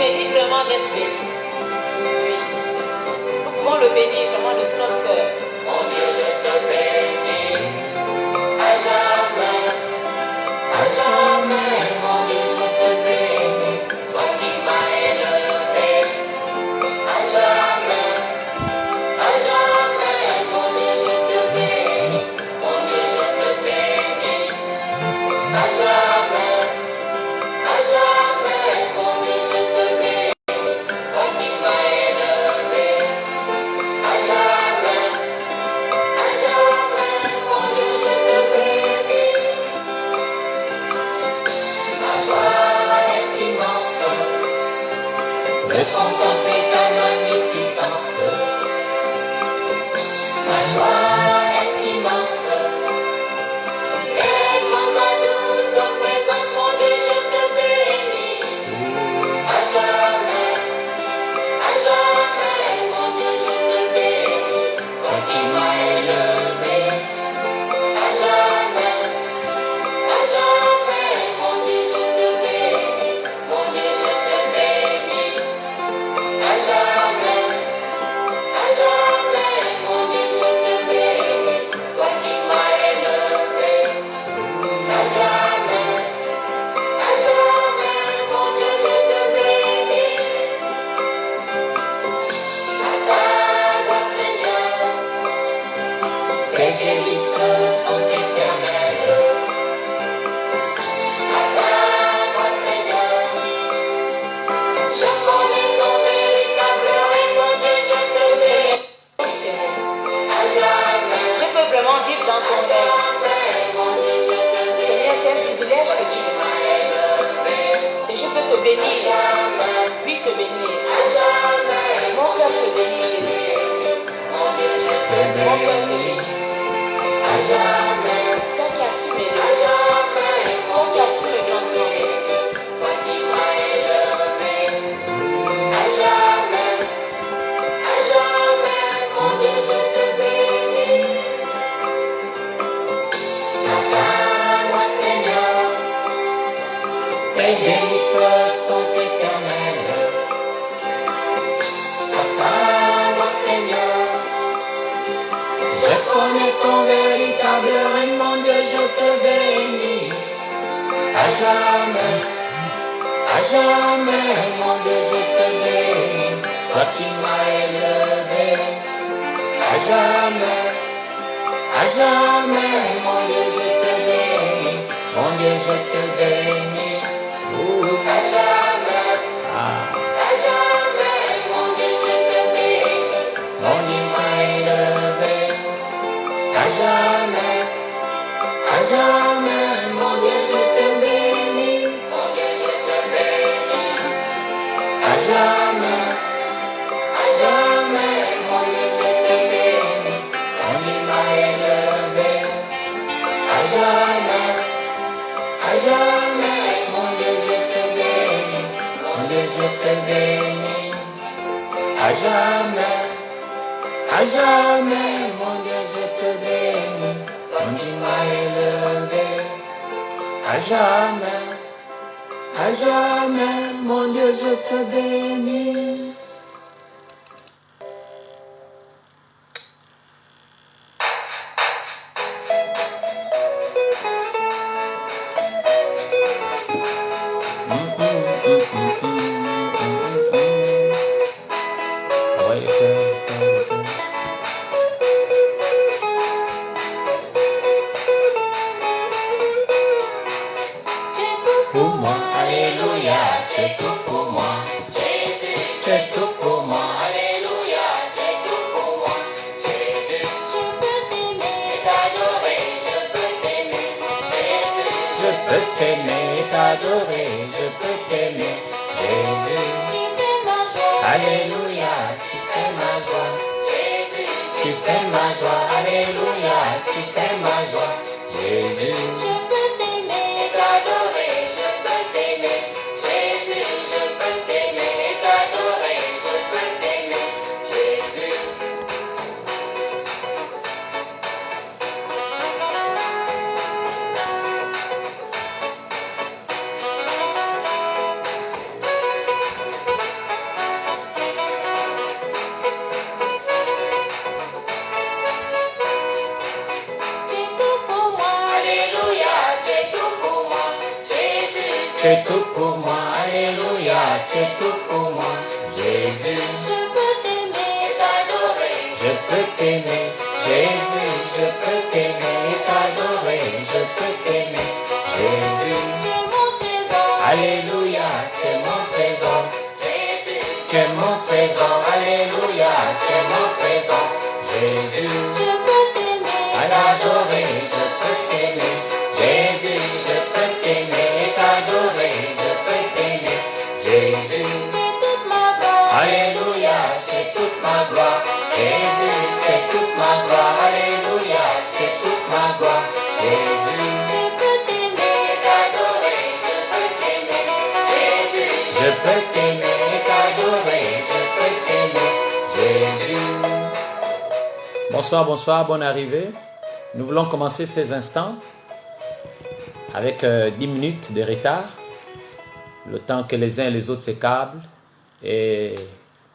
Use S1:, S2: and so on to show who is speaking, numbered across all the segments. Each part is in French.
S1: Il mérite vraiment d'être béni. Oui. Nous pouvons le bénir vraiment de tout notre cœur.
S2: Mon Dieu, je te bénis à jamais, à jamais. Mon Dieu, je te bénis, toi qui m'as élevé, à jamais, à jamais. Mon Dieu, je te bénis, mon Dieu, je te bénis, à jamais, à jamais. Mon Dieu, je te bénis, toi qui m'as élevé, à jamais. Mon Dieu, je te bénis. Ma joie est immense de contempler ta magnificence. Ma joie est immense d'être dans ta douce présence. Mon Dieu, je te bénis. À jamais, mon Dieu, je te bénis. Toi qui m'as élevé. À jamais, mon Dieu, je te bénis, mon Dieu, je te bénis. À jamais, mon Dieu, je te bénis. Toi qui m'as élevé. À jamais, mon Dieu, je te bénis. À ta gloire, Seigneur, tes délices sont éternelles. À ta gloire, Seigneur, je connais ton véritable règne. Mon Dieu, je te bénis. À jamais,
S1: Je peux vraiment vivre dans ton règne.
S2: mon Dieu, je te bénis.
S1: Seigneur, c'est un privilège que tu me fais. Et je peux te bénir. Oui, te bénir. Mon cœur te bénit, Jésus.
S2: Mon Dieu, je te
S1: Mon cœur te
S2: bénis.
S1: bénit.
S2: À jamais,
S1: Toi qui as su m'élever. Toi qui as su me transformer.
S2: toi qui m'as élevé. À jamais, mon Dieu, je te bénis. À ta gloire, Seigneur, tes délices sont éternelles. À ta gloire, Seigneur, je connais ton véritable règne. Mon Dieu, je te bénis. À jamais, mon Dieu, je te bénis. Toi qui m'as élevé. À jamais, mon Dieu, je te bénis. Mon Dieu, je te bénis. À jamais, mon Dieu, je te bénis. Mon Dieu m'a élevé. À jamais, mon Dieu, je te bénis. Mon Dieu, je te bénis. À jamais, mon Dieu, je te bénis. Mon Dieu m'a élevé. À jamais, mon Dieu, je te bénis. Mon Dieu, je te bénis. À jamais, mon Dieu, je te bénis. Mon Dieu m'a élevé. À jamais, mon Dieu, je te bénis. Pour moi, alléluia, tu es tout pour moi. Jésus, tu es tout pour moi. Alléluia, tu es tout pour moi. Jésus, je peux t'aimer et t'adorer, je peux t'aimer. Jésus, je peux t'aimer et t'adorer, je peux t'aimer. Jésus, tu fais ma joie. Alléluia, tu fais ma joie. Jésus, tu fais ma joie. Alléluia, tu fais ma joie. Jésus, je peux t'aimer et t'adorer, je peux t'aimer. Jésus, je peux t'aimer et t'adorer, je peux t'aimer. Jésus. tu es tout pour moi, alléluia, tu es tout pour moi, Jésus. Je peux t'aimer, Jésus, je peux t'aimer et t'adorer, je peux t'aimer, Jésus. Alléluia, tu es mon trésor, tu es mon trésor, alléluia, tu es mon trésor, Jésus. À l'adorer, je peux t'aimer, Jésus, je peux t'aimer et t'adorer, je peux t'aimer, Jésus. Alléluia, tu es toute ma gloire, Jésus, tu es toute ma gloire, alléluia, tu es toute ma gloire, Jésus. Je peux t'aimer et t'adorer, je peux t'aimer, Jésus. Bonsoir, bonsoir, bonne arrivée. Nous voulons commencer ces instants avec 10 minutes de retard, le temps que les uns et les autres s'écablent. Et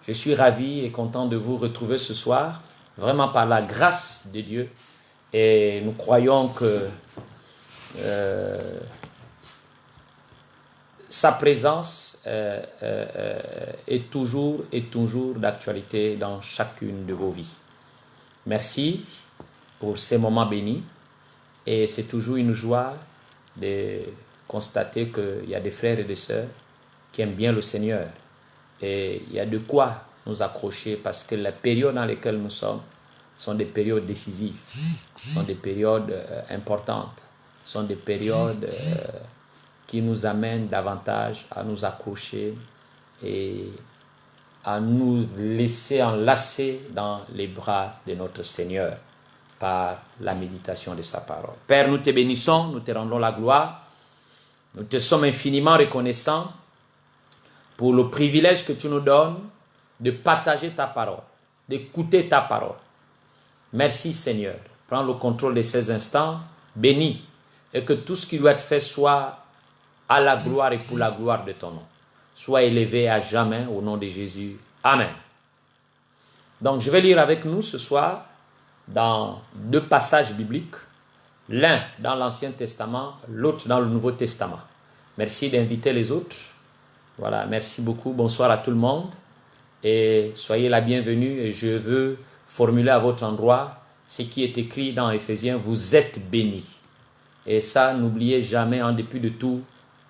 S2: je suis ravi et content de vous retrouver ce soir, vraiment par la grâce de Dieu. Et nous croyons que sa présence est toujours d'actualité dans chacune de vos vies. Merci pour ces moments bénis. Et c'est toujours une joie de constater qu'il y a des frères et des sœurs qui aiment bien le Seigneur. Et il y a de quoi nous accrocher parce que les périodes dans lesquelles nous sommes sont des périodes décisives, sont des périodes importantes, sont des périodes qui nous amènent davantage à nous accrocher et à nous laisser enlacer dans les bras de notre Seigneur par la méditation de sa parole. Père, nous te bénissons, nous te rendons la gloire, nous te sommes infiniment reconnaissants pour le privilège que tu nous donnes de partager ta parole, d'écouter ta parole. Merci Seigneur. Prends le contrôle de ces instants, bénis, et que tout ce qui doit être fait soit à la gloire et pour la gloire de ton nom. Sois élevé à jamais au nom de Jésus. Amen. Donc je vais lire avec nous ce soir dans 2 passages bibliques, l'un dans l'Ancien Testament, l'autre dans le Nouveau Testament. Merci d'inviter les autres. Voilà, merci beaucoup. Bonsoir à tout le monde et soyez la bienvenue. Et je veux formuler à votre endroit ce qui est écrit dans Éphésiens, vous êtes bénis. Et ça, n'oubliez jamais, en dépit de tout,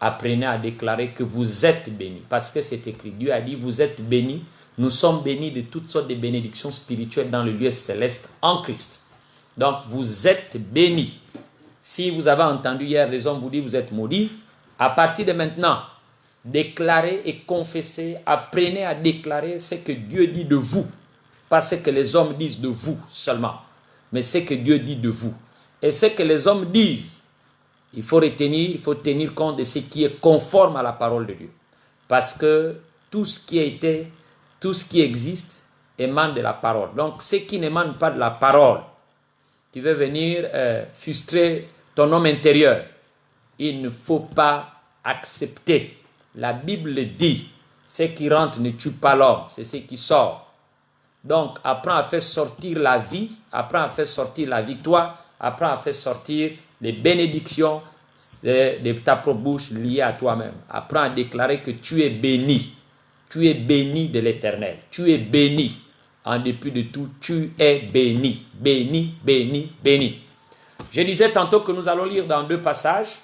S2: apprenez à déclarer que vous êtes bénis. Parce que c'est écrit, Dieu a dit, vous êtes bénis. Nous sommes bénis de toutes sortes de bénédictions spirituelles dans le lieu céleste en Christ. Donc, vous êtes bénis. Si vous avez entendu hier, les hommes vous disent, vous êtes maudits. À partir de maintenant, déclarez et confessez, apprenez à déclarer ce que Dieu dit de vous. Pas ce que les hommes disent de vous seulement, mais ce que Dieu dit de vous. Et ce que les hommes disent, il faut retenir, il faut tenir compte de ce qui est conforme à la parole de Dieu. Parce que tout ce qui a été, tout ce qui existe émane de la parole. Donc, ce qui n'émane pas de la parole, tu veux venir frustrer ton homme intérieur, il ne faut pas accepter. La Bible dit, ce qui rentre ne tue pas l'homme, c'est ce qui sort. Donc, apprends à faire sortir la vie, apprends à faire sortir la victoire, apprends à faire sortir les bénédictions de ta propre bouche liées à toi-même. Apprends à déclarer que tu es béni. Tu es béni de l'Éternel. Tu es béni. En dépit de tout, tu es béni. Béni, béni, béni. Je disais tantôt que nous allons lire dans 2 passages.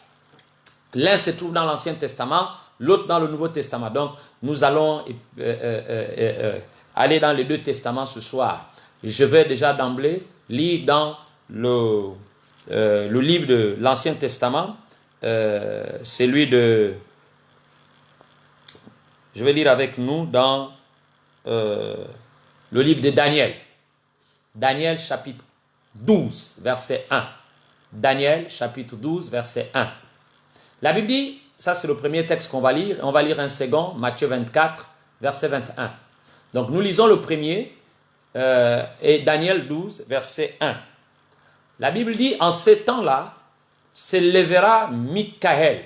S2: L'un se trouve dans l'Ancien Testament, l'autre dans le Nouveau Testament. Donc, nous allons aller dans les 2 testaments ce soir. Je vais déjà d'emblée lire dans le livre de l'Ancien Testament, celui de... Je vais lire avec nous dans le livre de Daniel. Daniel chapitre 12, verset 1. Daniel chapitre 12, verset 1. La Bible dit, ça c'est le premier texte qu'on va lire, on va lire un second, Matthieu 24, verset 21. Donc nous lisons le premier, et Daniel 12, verset 1. La Bible dit, en ces temps-là, s'élèvera Michaël,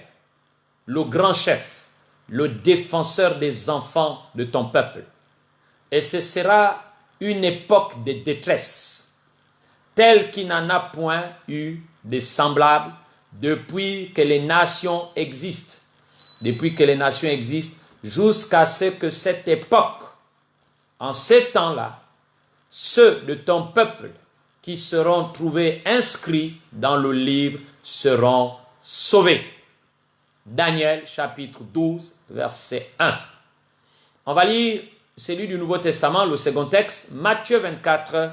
S2: le grand chef, le défenseur des enfants de ton peuple. Et ce sera une époque de détresse, telle qu'il n'en a point eu de semblable depuis que les nations existent. depuis que les nations existent, jusqu'à ce que cette époque, en ces temps-là, ceux de ton peuple qui seront trouvés inscrits dans le livre seront sauvés. Daniel chapitre 12, verset 1. On va lire celui du Nouveau Testament, le second texte, Matthieu 24,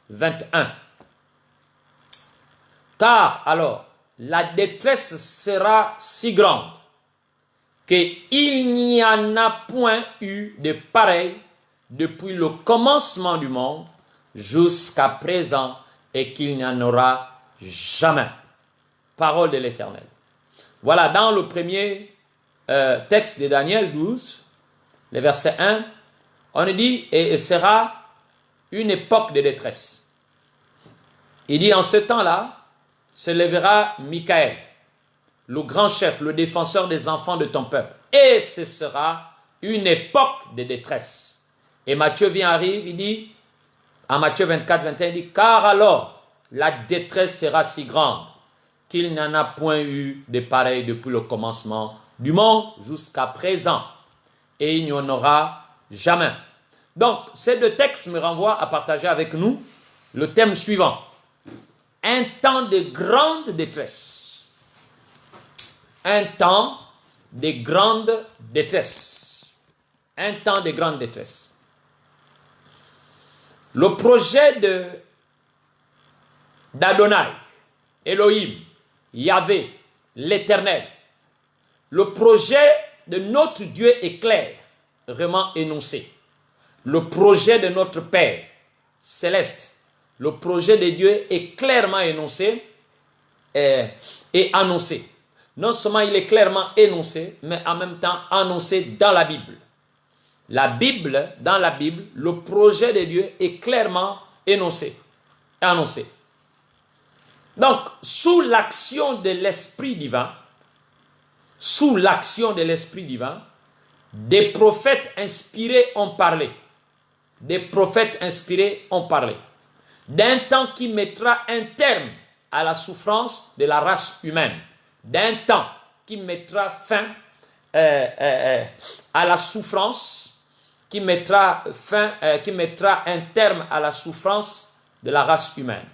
S2: 21. Car alors, la détresse sera si grande qu'il n'y en a point eu de pareil depuis le commencement du monde jusqu'à présent et qu'il n'y en aura jamais. Parole de l'Éternel. Voilà, dans le premier texte de Daniel 12, le verset 1, on dit, et sera une époque de détresse. Il dit, en ce temps-là, se lèvera Michael, le grand chef, le défenseur des enfants de ton peuple. Et ce sera une époque de détresse. Et Matthieu arrive, il dit, en Matthieu 24, 21, il dit, car alors la détresse sera si grande qu'il n'y en a point eu de pareil depuis le commencement du monde jusqu'à présent. Et il n'y en aura jamais. Donc, ces deux textes me renvoient à partager avec nous le thème suivant. Un temps de grande détresse. Un temps de grande détresse. Un temps de grande détresse. Le projet d'Adonai, Elohim, Yahvé, l'Éternel, le projet de notre Dieu est clair, vraiment énoncé. Le projet de notre Père céleste, le projet de Dieu est clairement énoncé et annoncé. Non seulement il est clairement énoncé, mais en même temps annoncé dans la Bible. Dans la Bible, le projet de Dieu est clairement énoncé, annoncé. Donc, sous l'action de l'Esprit divin, des prophètes inspirés ont parlé. Des prophètes inspirés ont parlé d'un temps qui mettra un terme à la souffrance de la race humaine, d'un temps qui mettra fin à la souffrance, qui mettra un terme à la souffrance de la race humaine.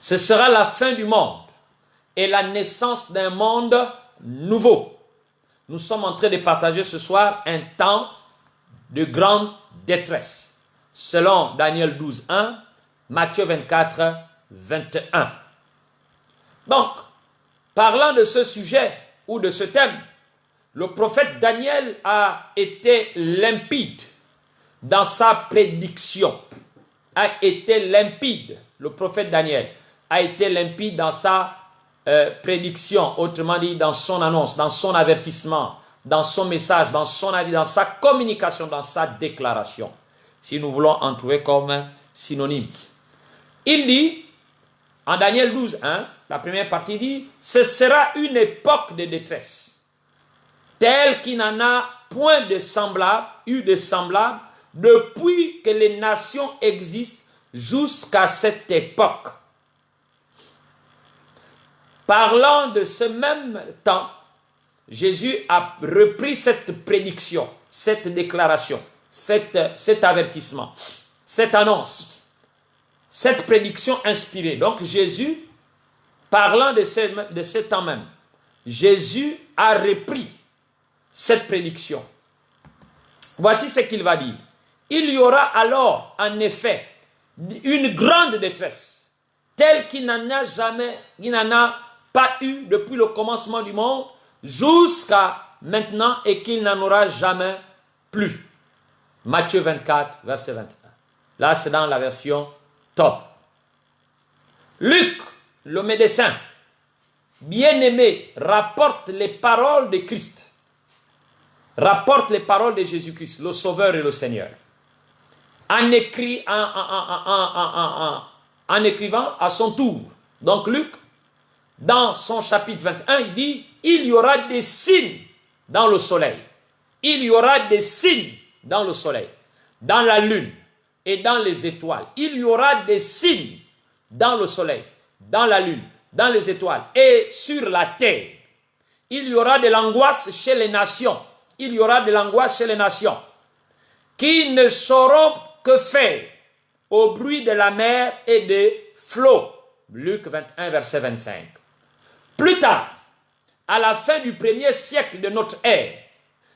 S2: Ce sera la fin du monde et la naissance d'un monde nouveau. Nous sommes en train de partager ce soir un temps de grande détresse, selon Daniel 12, 1, Matthieu 24, 21. Donc, parlant de ce sujet ou de ce thème, le prophète Daniel a été limpide dans sa prédiction. Le prophète Daniel a été limpide dans sa prédiction, autrement dit dans son annonce, dans son avertissement, dans son message, dans son avis, dans sa communication, dans sa déclaration, si nous voulons en trouver comme synonyme. Il dit, en Daniel 12, 1, la première partie dit, ce sera une époque de détresse, telle qu'il n'en a point de semblable, depuis que les nations existent jusqu'à cette époque. Parlant de ce même temps, Jésus a repris cette prédiction, cette déclaration, cet avertissement, cette annonce, cette prédiction inspirée. Donc Jésus, parlant de ce temps même, Jésus a repris cette prédiction. Voici ce qu'il va dire. Il y aura alors, en effet, une grande détresse, telle qu'il n'en a pas eu depuis le commencement du monde jusqu'à maintenant et qu'il n'en aura jamais plus. Matthieu 24, verset 21. Là, c'est dans la version top. Luc, le médecin, bien-aimé, rapporte les paroles de Christ, rapporte les paroles de Jésus-Christ, le Sauveur et le Seigneur. En écrivant à son tour. Donc Luc, dans son chapitre 21, il dit, il y aura des signes dans le soleil. Il y aura des signes dans le soleil, dans la lune et dans les étoiles. Il y aura des signes dans le soleil, dans la lune, dans les étoiles et sur la terre.
S3: il y aura de l'angoisse chez les nations. Il y aura de l'angoisse chez les nations qui ne sauront que faire au bruit de la mer et des flots. Luc 21, verset 25. Plus tard, à la fin du 1er siècle de notre ère,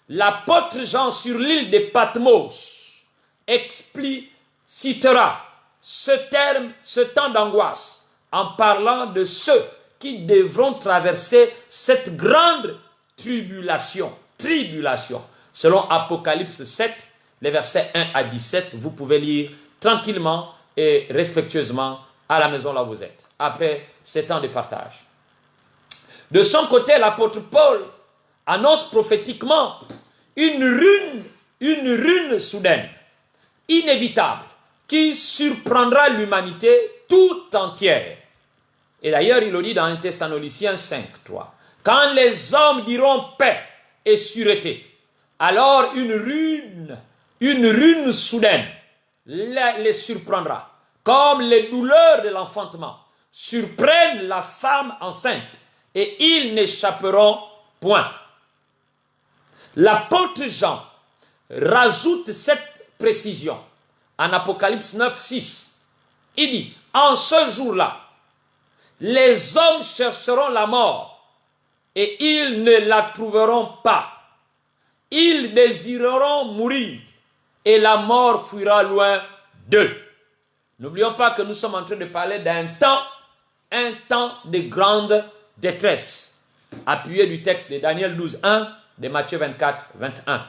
S3: l'apôtre Jean sur l'île de Patmos explicitera ce temps d'angoisse en parlant de ceux qui devront traverser cette grande tribulation. Selon Apocalypse 7, les versets 1 à 17, vous pouvez lire tranquillement et respectueusement à la maison là où vous êtes, après ces temps de partage. De son côté, l'apôtre Paul annonce prophétiquement une rune soudaine, inévitable, qui surprendra l'humanité tout entière. Et d'ailleurs, il le dit dans 1 Thessaloniciens 5, 3. Quand les hommes diront paix et sûreté, alors une rune soudaine les surprendra, comme les douleurs de l'enfantement surprennent la femme enceinte, et ils n'échapperont point. L'apôtre Jean rajoute cette précision en Apocalypse 9, 6. Il dit, en ce jour-là, les hommes chercheront la mort et ils ne la trouveront pas. Ils désireront mourir et la mort fuira loin d'eux. N'oublions pas que nous sommes en train de parler d'un temps, un temps de grande détresse, appuyé du texte de Daniel 12, 1, de Matthieu 24, 21.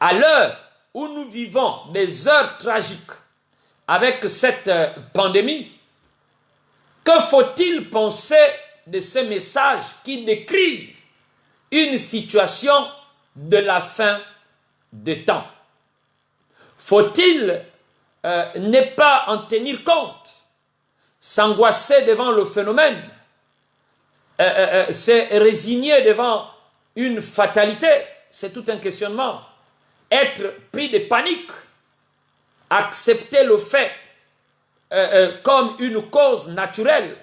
S3: À l'heure où nous vivons des heures tragiques avec cette pandémie, que faut-il penser de ces messages qui décrivent une situation de la fin des temps? Faut-il ne pas en tenir compte, s'angoisser devant le phénomène, se résigner devant une fatalité? C'est tout un questionnement. Être pris de panique, accepter le fait comme une cause naturelle.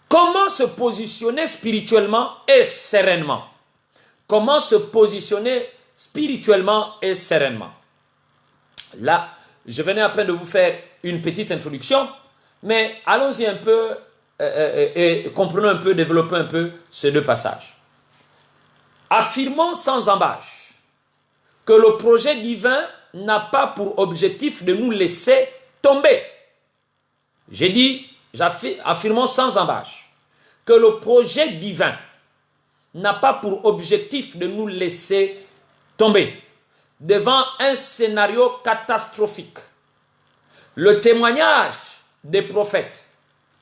S3: Comment se positionner spirituellement et sereinement? Comment se positionner spirituellement et sereinement? Là, je venais à peine de vous faire une petite introduction, mais allons-y un peu et comprenons un peu, développons un peu ces deux passages. Affirmons sans embâche que le projet divin n'a pas pour objectif de nous laisser tomber. J'ai dit, affirmons sans embâche, que le projet divin n'a pas pour objectif de nous laisser tomber devant un scénario catastrophique. Le témoignage des prophètes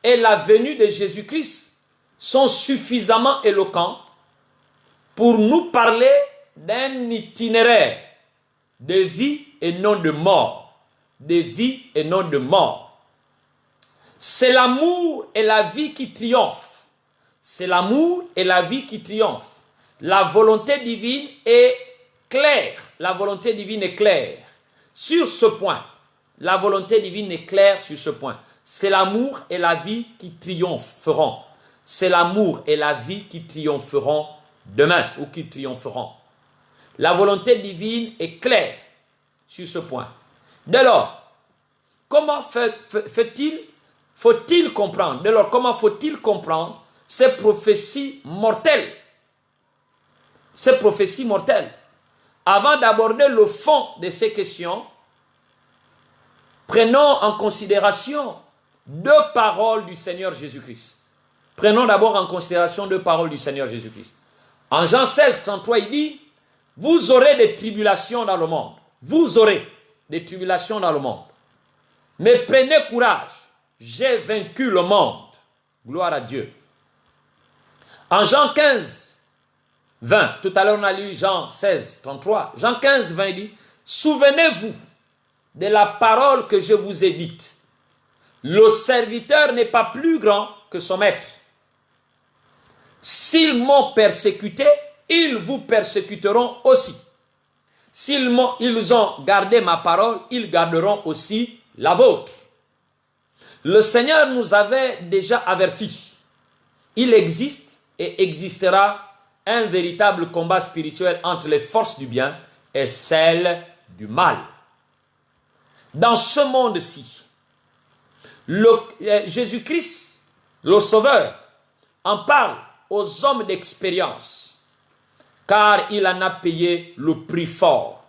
S3: et la venue de Jésus-Christ sont suffisamment éloquents pour nous parler d'un itinéraire de vie et non de mort. De vie et non de mort. C'est l'amour et la vie qui triomphent. C'est l'amour et la vie qui triomphent. La volonté divine est claire. La volonté divine est claire. Sur ce point, la volonté divine est claire sur ce point. C'est l'amour et la vie qui triompheront. C'est l'amour et la vie qui triompheront demain ou qui triompheront. La volonté divine est claire sur ce point. Dès lors, comment faut-il comprendre? Dès lors, comment faut-il comprendre ces prophéties mortelles? Ces prophéties mortelles. Avant d'aborder le fond de ces questions, prenons en considération deux paroles du Seigneur Jésus-Christ. Prenons d'abord en considération deux paroles du Seigneur Jésus-Christ. En Jean 16, 33, il dit, vous aurez des tribulations dans le monde. Vous aurez des tribulations dans le monde. Mais prenez courage, j'ai vaincu le monde. Gloire à Dieu. En Jean 15, 20, tout à l'heure on a lu Jean 16, 33. Jean 15, 20 dit, souvenez-vous de la parole que je vous ai dite. Le serviteur n'est pas plus grand que son maître. S'ils m'ont persécuté, ils vous persécuteront aussi. S'ils ont gardé ma parole, ils garderont aussi la vôtre. Le Seigneur nous avait déjà avertis. Il existe et existera un véritable combat spirituel entre les forces du bien et celles du mal. Dans ce monde-ci, Jésus-Christ, le Sauveur, en parle aux hommes d'expérience, car il en a payé le prix fort.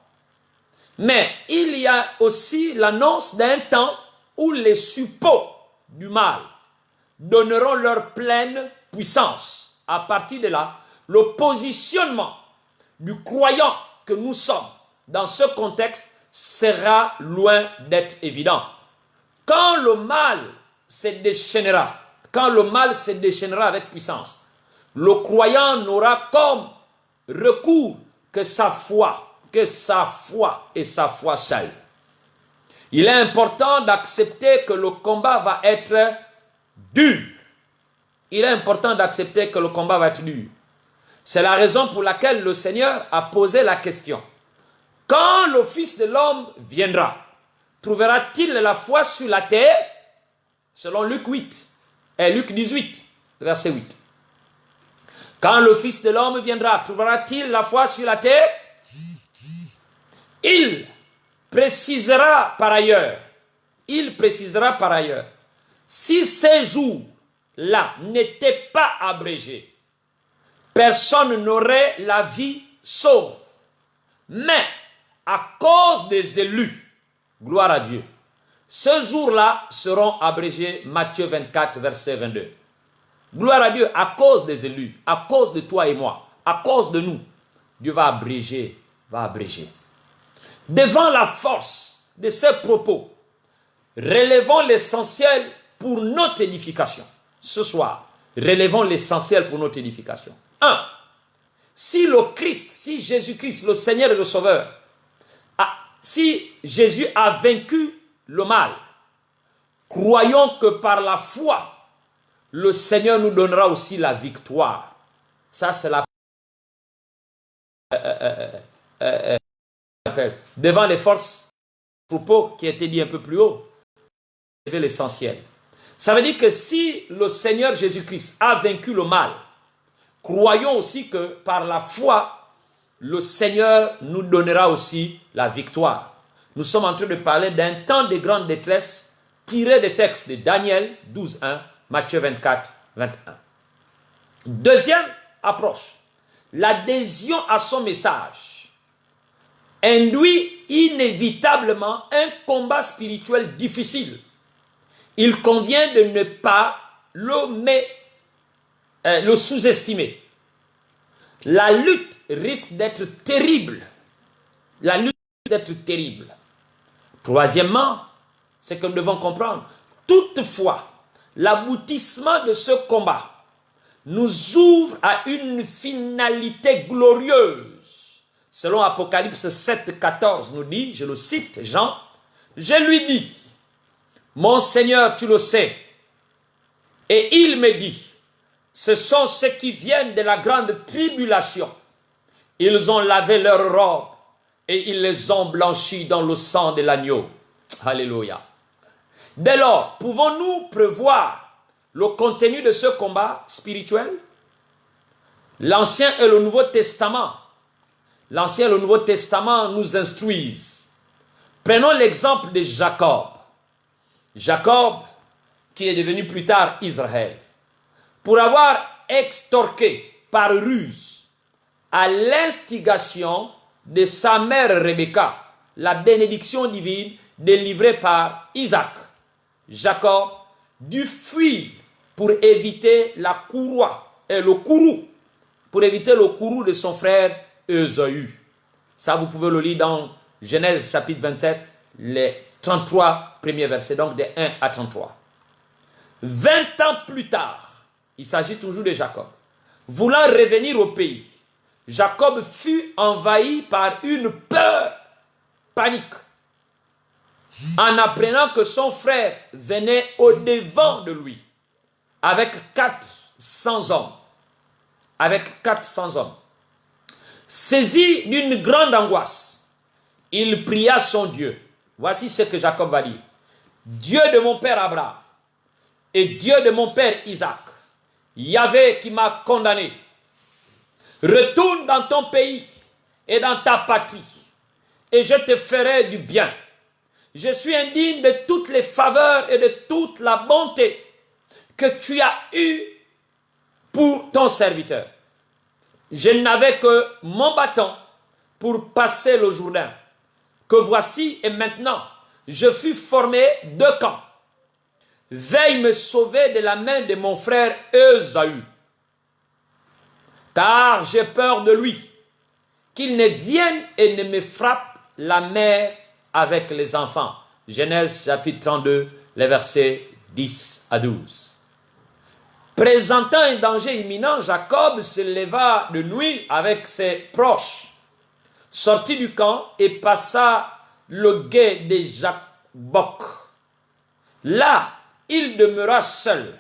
S3: Mais il y a aussi l'annonce d'un temps où les suppôts du mal donneront leur pleine puissance. À partir de là, le positionnement du croyant que nous sommes dans ce contexte sera loin d'être évident. Quand le mal se déchaînera, avec puissance, le croyant n'aura comme recours que sa foi et sa foi seule. Il est important d'accepter que le combat va être dur. C'est la raison pour laquelle le Seigneur a posé la question. Quand le Fils de l'homme viendra, trouvera-t-il la foi sur la terre? Selon Luc 18, verset 8. Quand le Fils de l'homme viendra, trouvera-t-il la foi sur la terre? Il précisera par ailleurs, si ces jours-là n'étaient pas abrégés, personne n'aurait la vie sauve. Mais à cause des élus, gloire à Dieu, ce jour-là seront abrégés. Matthieu 24, verset 22. Gloire à Dieu, à cause des élus, à cause de toi et moi, à cause de nous, Dieu va abréger. Devant la force de ces propos, relevons l'essentiel pour notre édification. Ce soir, relevons l'essentiel pour notre édification. 1. Si Jésus-Christ, le Seigneur et le Sauveur, si Jésus a vaincu le mal, croyons que par la foi, le Seigneur nous donnera aussi la victoire. Ça, c'est la devant les forces, propos qui a été dit un peu plus haut, c'est l'essentiel. Ça veut dire que si le Seigneur Jésus-Christ a vaincu le mal, croyons aussi que par la foi, le Seigneur nous donnera aussi la victoire. Nous sommes en train de parler d'un temps de grande détresse tiré des textes de Daniel 12:1, Matthieu 24:21. Deuxième approche, l'adhésion à son message induit inévitablement un combat spirituel difficile. Il convient de ne pas le sous-estimer. La lutte risque d'être terrible. Troisièmement, c'est que nous devons comprendre, toutefois, l'aboutissement de ce combat nous ouvre à une finalité glorieuse. Selon Apocalypse 7:14 nous dit, je le cite, Jean, je lui dis, mon Seigneur, tu le sais. Et il me dit, ce sont ceux qui viennent de la grande tribulation. Ils ont lavé leurs robes et ils les ont blanchis dans le sang de l'agneau. Alléluia. Dès lors, pouvons-nous prévoir le contenu de ce combat spirituel? L'Ancien et le Nouveau Testament. L'Ancien et le Nouveau Testament nous instruisent. Prenons l'exemple de Jacob. Jacob, qui est devenu plus tard Israël. Pour avoir extorqué par ruse, à l'instigation de sa mère Rebecca, la bénédiction divine délivrée par Isaac, Jacob dut fuir pour éviter la courroie et le courroux, de son frère Ésaü. Ça, vous pouvez le lire dans Genèse chapitre 27, les 33 premiers versets, donc de 1 à 33. 20 ans plus tard, il s'agit toujours de Jacob, voulant revenir au pays, Jacob fut envahi par une peur, panique, en apprenant que son frère venait au-devant de lui, avec 400 hommes. Saisi d'une grande angoisse, il pria son Dieu. Voici ce que Jacob va dire. Dieu de mon père Abraham et Dieu de mon père Isaac, Yahvé qui m'a condamné. Retourne dans ton pays et dans ta patrie, et je te ferai du bien. Je suis indigne de toutes les faveurs et de toute la bonté que tu as eues pour ton serviteur. Je n'avais que mon bâton pour passer le Jourdain, que voici et maintenant, je fus formé de camp. Veille me sauver de la main de mon frère Ésaü, car j'ai peur de lui, qu'il ne vienne et ne me frappe la mère avec les enfants. Genèse chapitre 32, les versets 10 à 12. Présentant un danger imminent, Jacob se leva de nuit avec ses proches, sortit du camp et passa le gué de Jabbok. Là, il demeura seul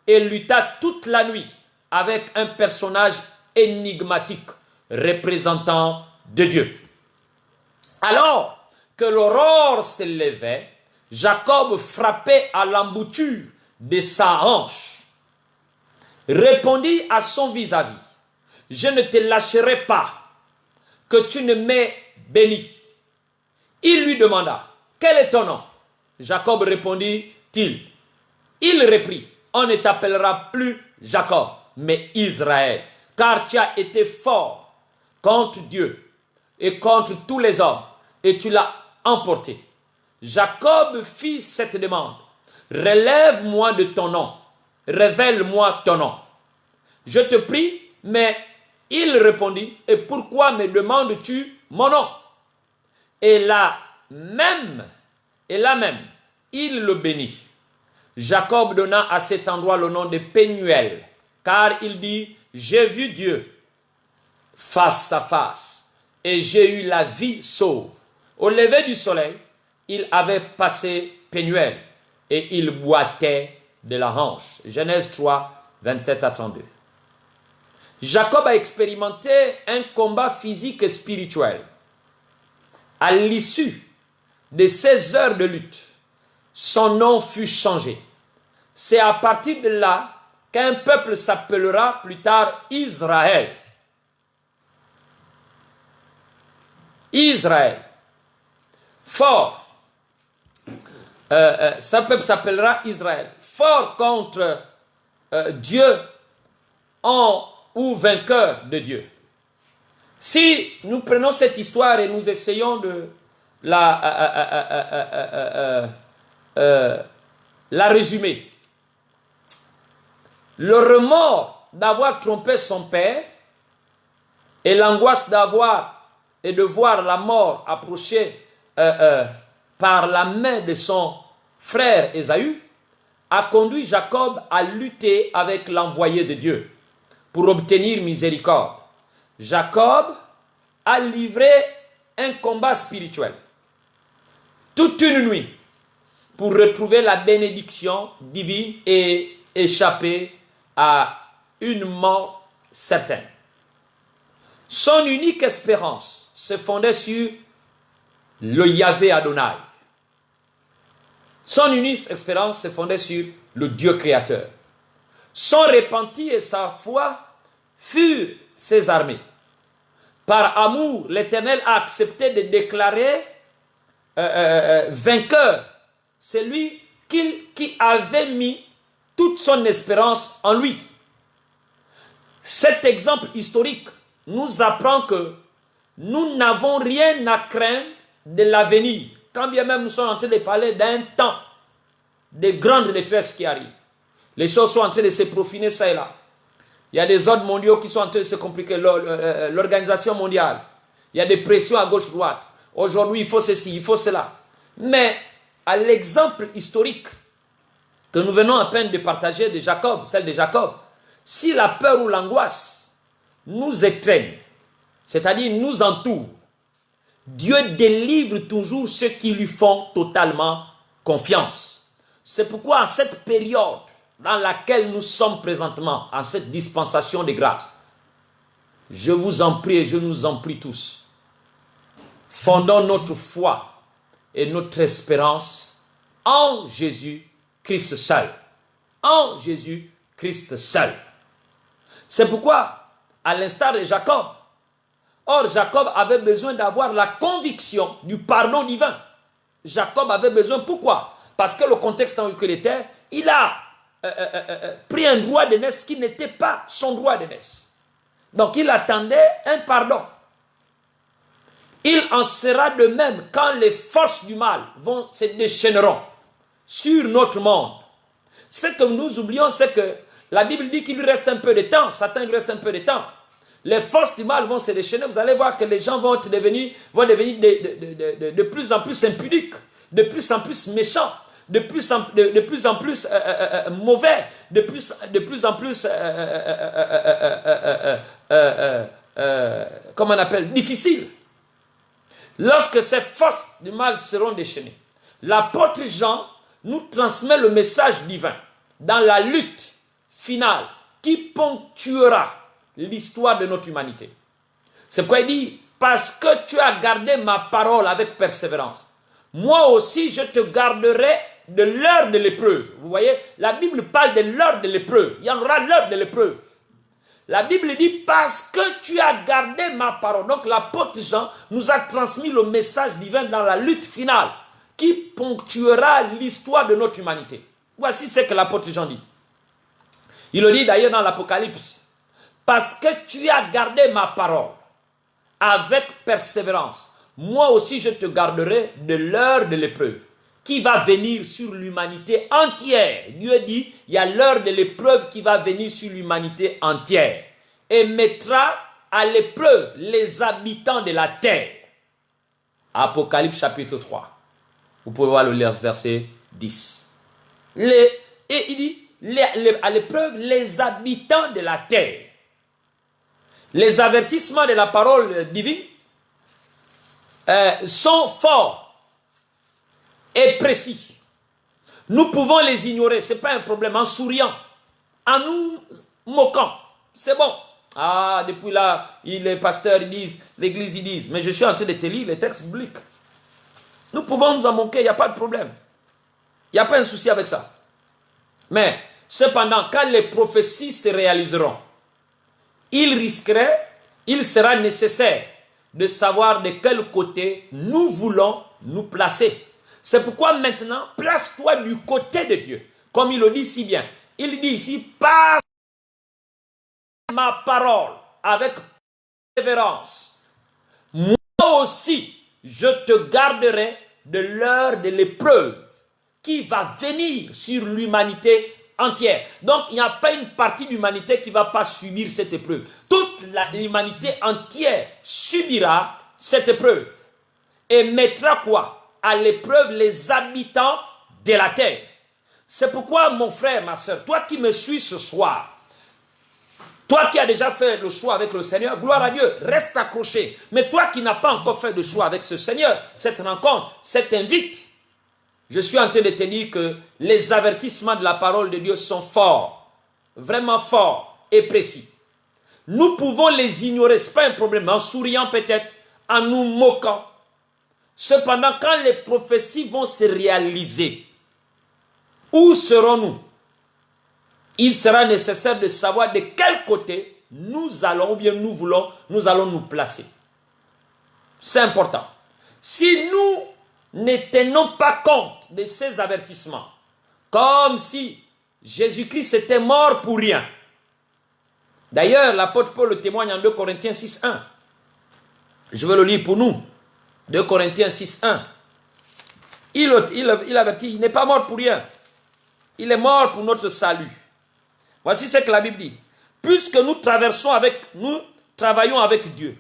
S3: et lutta toute la nuit avec un personnage énigmatique représentant de Dieu. Alors que l'aurore se levait, Jacob frappait à l'embouchure de sa hanche, répondit à son vis-à-vis, « Je ne te lâcherai pas, que tu ne m'aies béni. » Il lui demanda, « Quel est ton nom ?» Jacob répondit-il. Il reprit, « On ne t'appellera plus Jacob, mais Israël, car tu as été fort contre Dieu et contre tous les hommes, et tu l'as emporté. » Jacob fit cette demande, « Relève-moi de ton nom, révèle-moi ton nom. » Je te prie, mais il répondit, « Et pourquoi me demandes-tu mon nom ?» Et là même, il le bénit. Jacob donna à cet endroit le nom de Pénuel, car il dit, « J'ai vu Dieu face à face, et j'ai eu la vie sauve. » Au lever du soleil, il avait passé Pénuel, et il boitait de la hanche. Genèse 3, 27 à 32. Jacob a expérimenté un combat physique et spirituel. À l'issue de 16 heures de lutte, son nom fut changé. C'est à partir de là qu'un peuple s'appellera plus tard Israël. Israël. Fort. Ce peuple s'appellera Israël. Fort contre Dieu ou vainqueur de Dieu. Si nous prenons cette histoire et nous essayons de la résumer, le remords d'avoir trompé son père et l'angoisse de voir la mort approcher par la main de son frère Ésaü a conduit Jacob à lutter avec l'envoyé de Dieu pour obtenir miséricorde. Jacob a livré un combat spirituel toute une nuit pour retrouver la bénédiction divine et échapper à une mort certaine. Son unique espérance se fondait sur le Yahvé Adonai. Son unique espérance se fondait sur le Dieu créateur. Son repenti et sa foi furent ses armées. Par amour, l'Éternel a accepté de déclarer vainqueur celui qui avait mis toute son espérance en lui. Cet exemple historique nous apprend que nous n'avons rien à craindre de l'avenir, quand bien même nous sommes en train de parler d'un temps de grande détresse qui arrive. Les choses sont en train de se profiner ça et là. Il y a des ordres mondiaux qui sont en train de se compliquer, l'organisation mondiale. Il y a des pressions à gauche-droite. Aujourd'hui, il faut ceci, il faut cela. Mais à l'exemple historique que nous venons à peine de partager de Jacob, celle de Jacob, si la peur ou l'angoisse nous étreignent, c'est-à-dire nous entoure, Dieu délivre toujours ceux qui lui font totalement confiance. C'est pourquoi en cette période dans laquelle nous sommes présentement, en cette dispensation de grâce, je vous en prie et je nous en prie tous, fondons notre foi et notre espérance en Jésus-Christ seul. En Jésus-Christ Christ seul. C'est pourquoi, à l'instar de Jacob, or Jacob avait besoin d'avoir la conviction du pardon divin. Jacob avait besoin, pourquoi? Parce que le contexte dans lequel il était, il a pris un droit d'aînesse qui n'était pas son droit d'aînesse. Donc il attendait un pardon. Il en sera de même quand les forces du mal se déchaîneront sur notre monde. Ce que nous oublions, c'est que la Bible dit qu'il lui reste un peu de temps. Satan, il lui reste un peu de temps. Les forces du mal vont se déchaîner. Vous allez voir que les gens vont devenir de plus en plus impudiques, de plus en plus méchants, de plus en plus mauvais, de plus en plus comment on appelle, difficiles. Lorsque ces forces du mal seront déchaînées, l'apôtre Jean nous transmet le message divin dans la lutte finale qui ponctuera l'histoire de notre humanité. C'est pourquoi il dit, parce que tu as gardé ma parole avec persévérance, moi aussi je te garderai de l'heure de l'épreuve. Vous voyez, la Bible parle de l'heure de l'épreuve. Il y en aura l'heure de l'épreuve. La Bible dit, parce que tu as gardé ma parole. Donc l'apôtre Jean nous a transmis le message divin dans la lutte finale qui ponctuera l'histoire de notre humanité. Voici ce que l'apôtre Jean dit. Il le dit d'ailleurs dans l'Apocalypse. Parce que tu as gardé ma parole avec persévérance, moi aussi je te garderai de l'heure de l'épreuve qui va venir sur l'humanité entière. Dieu dit, il y a l'heure de l'épreuve qui va venir sur l'humanité entière et mettra à l'épreuve les habitants de la terre. Apocalypse chapitre 3. Vous pouvez voir le verset 10. Et il dit, à l'épreuve les habitants de la terre. Les avertissements de la parole divine sont forts et précis. Nous pouvons les ignorer, ce n'est pas un problème, en souriant, en nous moquant, c'est bon. Ah, depuis là, les pasteurs ils disent, l'église ils disent, mais je suis en train de te lire les textes bibliques. Nous pouvons nous en moquer, il n'y a pas de problème. Il n'y a pas un souci avec ça. Mais, cependant, quand les prophéties se réaliseront, il sera nécessaire de savoir de quel côté nous voulons nous placer. C'est pourquoi maintenant, place-toi du côté de Dieu. Comme il le dit si bien. Il dit ici, passe ma parole avec persévérance. Moi aussi, je te garderai de l'heure de l'épreuve qui va venir sur l'humanité entière. Donc, il n'y a pas une partie de l'humanité qui ne va pas subir cette épreuve. Toute l'humanité entière subira cette épreuve. Et mettra quoi? À l'épreuve les habitants de la terre. C'est pourquoi, mon frère, ma soeur, toi qui me suis ce soir, toi qui as déjà fait le choix avec le Seigneur, gloire à Dieu, reste accroché. Mais toi qui n'as pas encore fait le choix avec ce Seigneur, cette rencontre, cette invite, je suis en train de te dire que les avertissements de la parole de Dieu sont forts, vraiment forts et précis. Nous pouvons les ignorer, ce n'est pas un problème, en souriant peut-être, en nous moquant. Cependant, quand les prophéties vont se réaliser, où serons-nous? Il sera nécessaire de savoir de quel côté nous allons, ou bien nous allons nous placer. C'est important. Si nous ne tenons pas compte de ces avertissements, comme si Jésus-Christ était mort pour rien. D'ailleurs, l'apôtre Paul le témoigne en 2 Corinthiens 6.1. Je vais le lire pour nous. 2 Corinthiens 6.1. Il avertit, il n'est pas mort pour rien. Il est mort pour notre salut. Voici ce que la Bible dit. Puisque nous travaillons avec Dieu,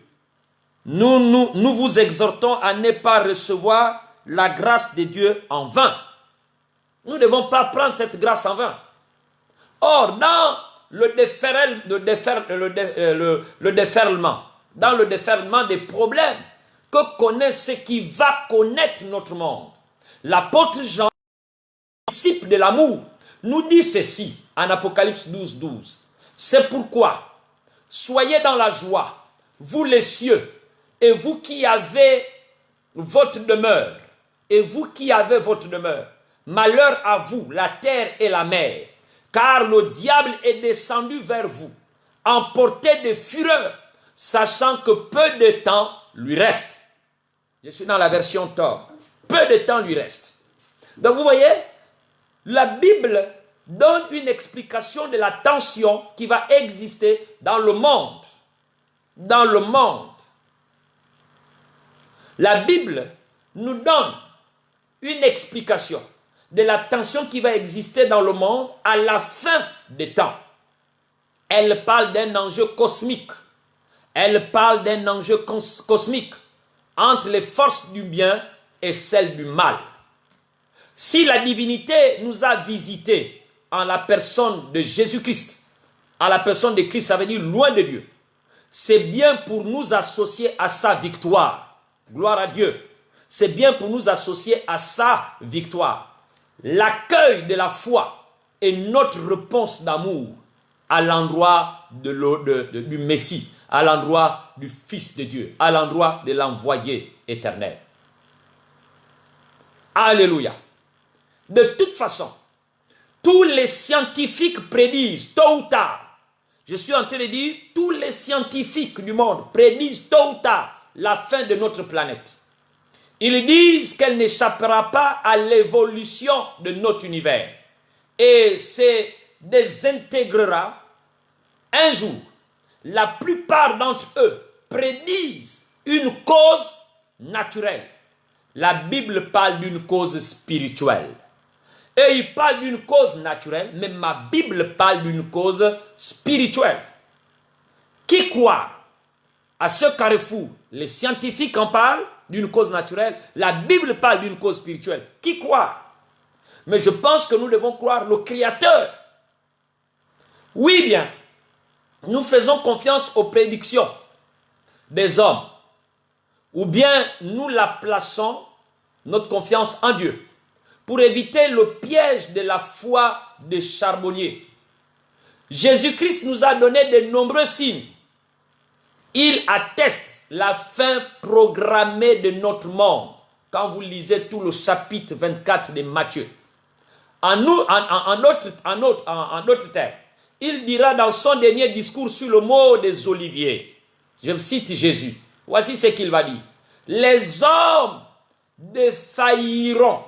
S3: nous vous exhortons à ne pas recevoir la grâce de Dieu en vain. Nous ne devons pas prendre cette grâce en vain. Or, dans le déferlement des problèmes que connaît ce qui va connaître notre monde, l'apôtre Jean, disciple de l'amour, nous dit ceci en Apocalypse 12.12. C'est pourquoi, soyez dans la joie, vous les cieux, et vous qui avez votre demeure, malheur à vous, la terre et la mer, car le diable est descendu vers vous, emporté de fureur, sachant que peu de temps lui reste. Je suis dans la version Tord. Peu de temps lui reste. Donc vous voyez, la Bible donne une explication de la tension qui va exister dans le monde. Dans le monde. La Bible nous donne une explication de la tension qui va exister dans le monde à la fin des temps. Elle parle d'un enjeu cosmique. Elle parle d'un enjeu cosmique entre les forces du bien et celles du mal. Si la divinité nous a visités en la personne de Jésus-Christ, en la personne de Christ, ça veut dire loin de Dieu, c'est bien pour nous associer à sa victoire. Gloire à Dieu. C'est bien pour nous associer à sa victoire. L'accueil de la foi est notre réponse d'amour à l'endroit du Messie, à l'endroit du Fils de Dieu, à l'endroit de l'envoyé éternel. Alléluia. De toute façon, tous les scientifiques prédisent tôt ou tard, je suis en train de dire, tous les scientifiques du monde prédisent tôt ou tard la fin de notre planète. Ils disent qu'elle n'échappera pas à l'évolution de notre univers et se désintégrera un jour. La plupart d'entre eux prédisent une cause naturelle. La Bible parle d'une cause spirituelle. Et il parle d'une cause naturelle, mais ma Bible parle d'une cause spirituelle. Qui croit à ce carrefour? Les scientifiques en parlent d'une cause naturelle. La Bible parle d'une cause spirituelle. Qui croit? Mais je pense que nous devons croire le Créateur. Oui bien, nous faisons confiance aux prédictions des hommes. Ou bien nous la plaçons, notre confiance en Dieu, pour éviter le piège de la foi des charbonniers. Jésus-Christ nous a donné de nombreux signes. Il atteste la fin programmée de notre monde. Quand vous lisez tout le chapitre 24 de Matthieu. En d'autres termes, il dira dans son dernier discours sur le mot des oliviers. Je cite Jésus. Voici ce qu'il va dire. Les hommes défailliront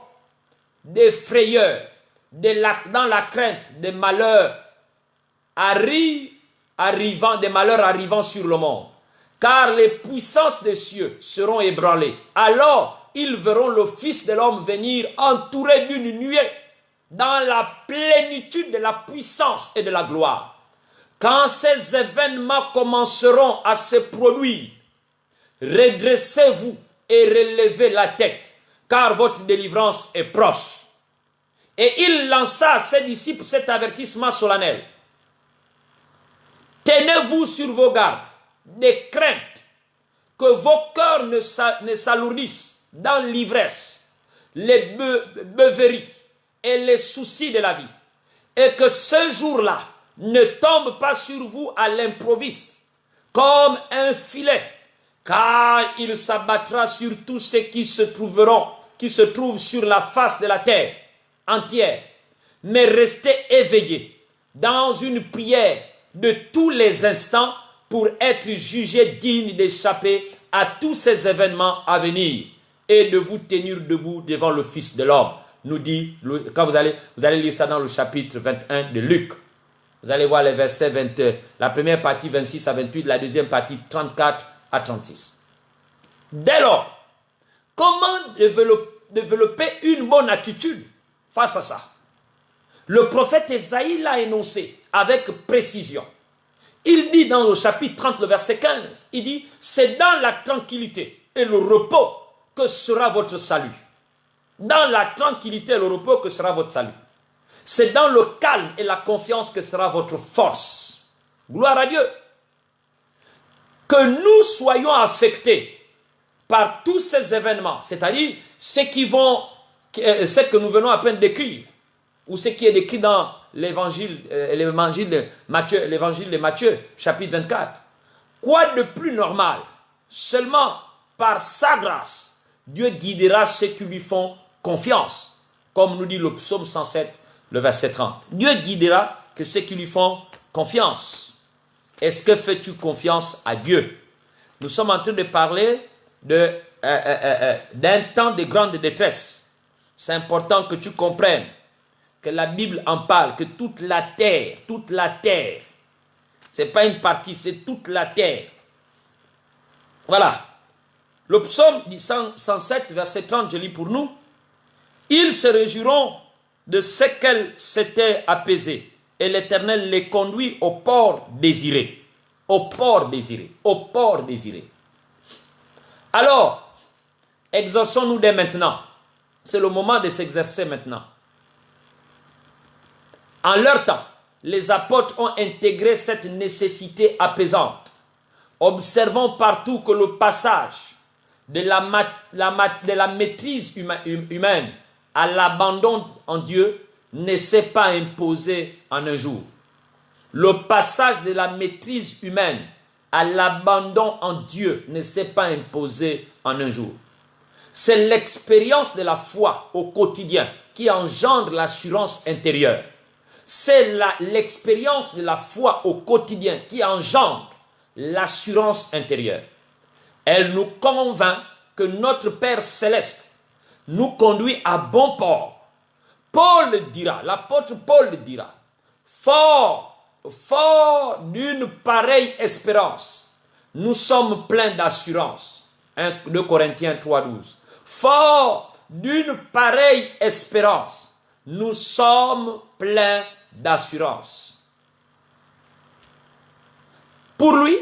S3: des frayeurs, dans la crainte des malheurs arrivant sur le monde. Car les puissances des cieux seront ébranlées. Alors, ils verront le Fils de l'homme venir entouré d'une nuée dans la plénitude de la puissance et de la gloire. Quand ces événements commenceront à se produire, redressez-vous et relevez la tête, car votre délivrance est proche. Et il lança à ses disciples cet avertissement solennel. Tenez-vous sur vos gardes, des craintes, que vos cœurs ne s'alourdissent dans l'ivresse, les beuveries et les soucis de la vie, et que ce jour-là ne tombe pas sur vous à l'improviste, comme un filet, car il s'abattra sur tous ceux qui se trouvent sur la face de la terre entière. Mais restez éveillés dans une prière de tous les instants pour être jugés dignes d'échapper à tous ces événements à venir et de vous tenir debout devant le Fils de l'homme. Nous dit, quand vous allez lire ça dans le chapitre 21 de Luc. Vous allez voir les versets 20, la première partie 26 à 28, la deuxième partie 34 à 36. Dès lors, comment développer une bonne attitude face à ça? Le prophète Ésaïe l'a énoncé avec précision. Il dit dans le chapitre 30, le verset 15, il dit, c'est dans la tranquillité et le repos que sera votre salut. Dans la tranquillité et le repos que sera votre salut. C'est dans le calme et la confiance que sera votre force. Gloire à Dieu. Que nous soyons affectés par tous ces événements, c'est-à-dire ce que nous venons à peine d'écrire, ou ce qui est décrit dans l'évangile de Matthieu, chapitre 24. Quoi de plus normal? Seulement par sa grâce, Dieu guidera ceux qui lui font confiance. Comme nous dit le psaume 107, le verset 30. Dieu guidera que ceux qui lui font confiance. Est-ce que fais-tu confiance à Dieu? Nous sommes en train de parler d'un temps de grande détresse. C'est important que tu comprennes que la Bible en parle, que toute la terre, c'est pas une partie, c'est toute la terre. Voilà. Le psaume 107, verset 30, je lis pour nous. Ils se réjouiront de ce qu'elle s'était apaisée, et l'Éternel les conduit au port désiré. Au port désiré. Au port désiré. Alors, exerçons-nous dès maintenant. C'est le moment de s'exercer maintenant. En leur temps, les apôtres ont intégré cette nécessité apaisante. Observons partout que le passage de la maîtrise humaine à l'abandon en Dieu ne s'est pas imposé en un jour. Le passage de la maîtrise humaine à l'abandon en Dieu ne s'est pas imposé en un jour. C'est l'expérience de la foi au quotidien qui engendre l'assurance intérieure. C'est l'expérience de la foi au quotidien qui engendre l'assurance intérieure. Elle nous convainc que notre Père céleste nous conduit à bon port. Paul dira, l'apôtre Paul dira, fort d'une pareille espérance, nous sommes pleins d'assurance. 2 Corinthiens 3,12. Fort d'une pareille espérance, nous sommes pleins d'assurance. Pour lui,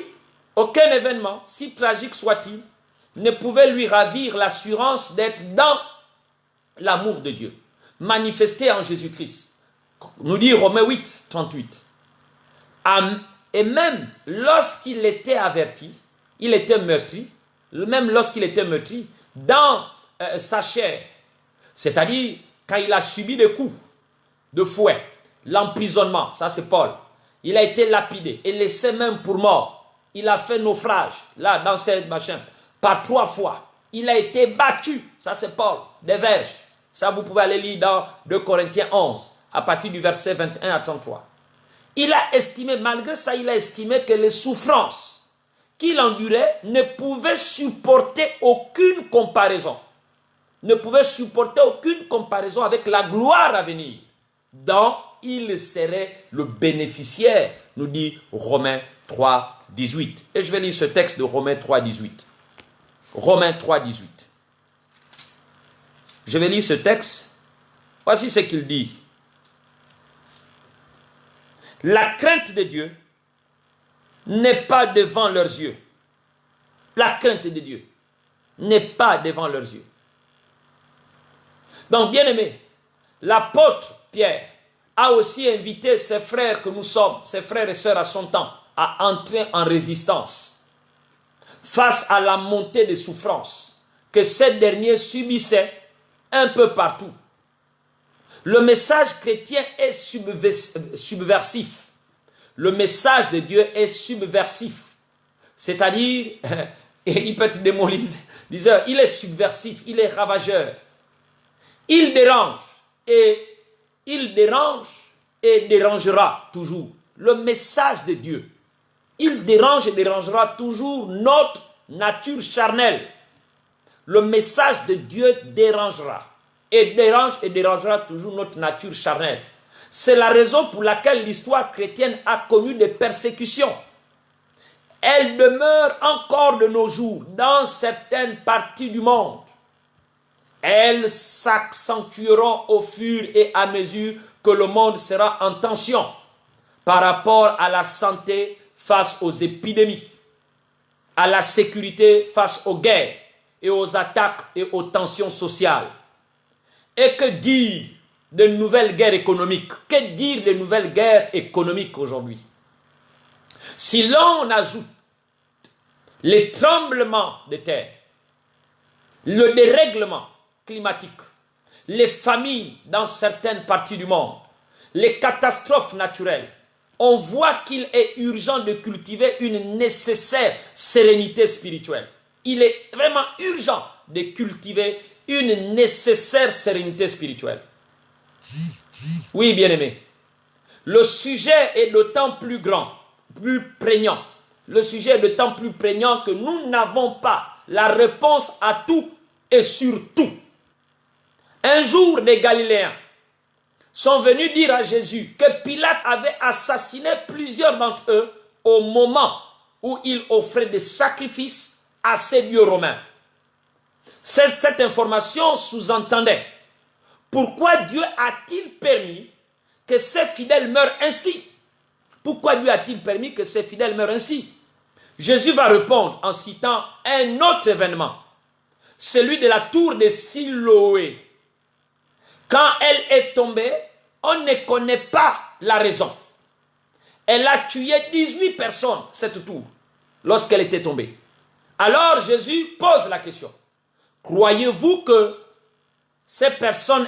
S3: aucun événement, si tragique soit-il, ne pouvait lui ravir l'assurance d'être dans l'amour de Dieu, manifesté en Jésus-Christ. Nous dit Romains 8, 38. Et même lorsqu'il était averti, il était meurtri, même lorsqu'il était meurtri, dans sa chair, c'est-à-dire quand il a subi des coups de fouet, l'emprisonnement, ça c'est Paul, il a été lapidé et laissé même pour mort. Il a fait naufrage, là, dans cette machin, par 3 fois. Il a été battu, ça c'est Paul, des verges. Ça, vous pouvez aller lire dans 2 Corinthiens 11, à partir du verset 21 à 33. Il a estimé, malgré ça, il a estimé que les souffrances qu'il endurait ne pouvaient supporter aucune comparaison. Ne pouvaient supporter aucune comparaison avec la gloire à venir, dont il serait le bénéficiaire, nous dit Romains 3, 18. Et je vais lire ce texte de Romains 3, 18. Romains 3, 18. Je vais lire ce texte. Voici ce qu'il dit. La crainte de Dieu n'est pas devant leurs yeux. La crainte de Dieu n'est pas devant leurs yeux. Donc, bien aimé, l'apôtre Pierre a aussi invité ses frères que nous sommes, ses frères et sœurs à son temps, à entrer en résistance face à la montée des souffrances que ces derniers subissaient un peu partout. Le message chrétien est subversif. Le message de Dieu est subversif. C'est-à-dire, il peut être démolisseur, il est subversif, il est ravageur. Il dérange et dérangera toujours. Le message de Dieu, il dérange et dérangera toujours notre nature charnelle. Le message de Dieu dérangera et dérangera toujours notre nature charnelle. C'est la raison pour laquelle l'histoire chrétienne a connu des persécutions. Elle demeure encore de nos jours dans certaines parties du monde. Elles s'accentueront au fur et à mesure que le monde sera en tension par rapport à la santé face aux épidémies, à la sécurité face aux guerres et aux attaques et aux tensions sociales. Et que dire de nouvelles guerres économiques? Que dire de nouvelles guerres économiques aujourd'hui? Si l'on ajoute les tremblements de terre, le dérèglement climatique, les famines dans certaines parties du monde, les catastrophes naturelles, on voit qu'il est urgent de cultiver une nécessaire sérénité spirituelle. Il est vraiment urgent de cultiver une nécessaire sérénité spirituelle. Oui, bien-aimé. Le sujet est d'autant plus grand, plus prégnant. Le sujet est d'autant plus prégnant que nous n'avons pas la réponse à tout et sur tout. Un jour, des Galiléens sont venus dire à Jésus que Pilate avait assassiné plusieurs d'entre eux au moment où il offrait des sacrifices à ces dieux romains. Cette information sous-entendait: pourquoi Dieu a-t-il permis que ces fidèles meurent ainsi? Pourquoi Dieu a-t-il permis que ces fidèles meurent ainsi? Jésus va répondre en citant un autre événement, celui de la tour de Siloé. Quand elle est tombée, on ne connaît pas la raison. Elle a tué 18 personnes, cette tour, lorsqu'elle était tombée. Alors Jésus pose la question: croyez-vous que ces personnes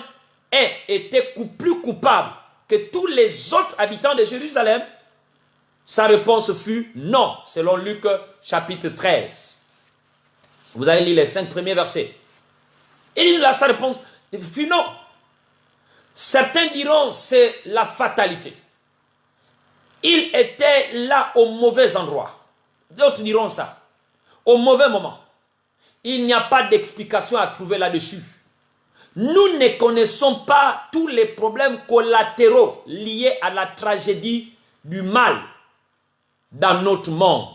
S3: aient été plus coupables que tous les autres habitants de Jérusalem? Sa réponse fut non, selon Luc chapitre 13. Vous allez lire les 5 premiers versets. Et là, sa réponse fut non. Certains diront c'est la fatalité. Il était là au mauvais endroit. D'autres diront ça. Au mauvais moment. Il n'y a pas d'explication à trouver là-dessus. Nous ne connaissons pas tous les problèmes collatéraux liés à la tragédie du mal dans notre monde.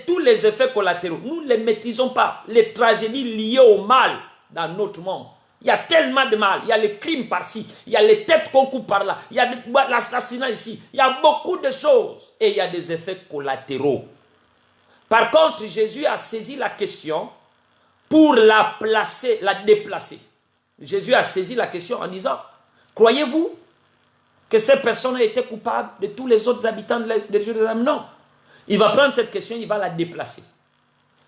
S3: Tous les effets collatéraux, nous ne les maîtrisons pas. Les tragédies liées au mal dans notre monde. Il y a tellement de mal. Il y a les crimes par-ci, il y a les têtes qu'on coupe par-là, il y a l'assassinat ici. Il y a beaucoup de choses. Et il y a des effets collatéraux. Par contre, Jésus a saisi la question pour la placer, la déplacer. Jésus a saisi la question en disant: croyez-vous que ces personnes ont été coupables de tous les autres habitants de Jérusalem? Non. Il va prendre cette question, il va la déplacer.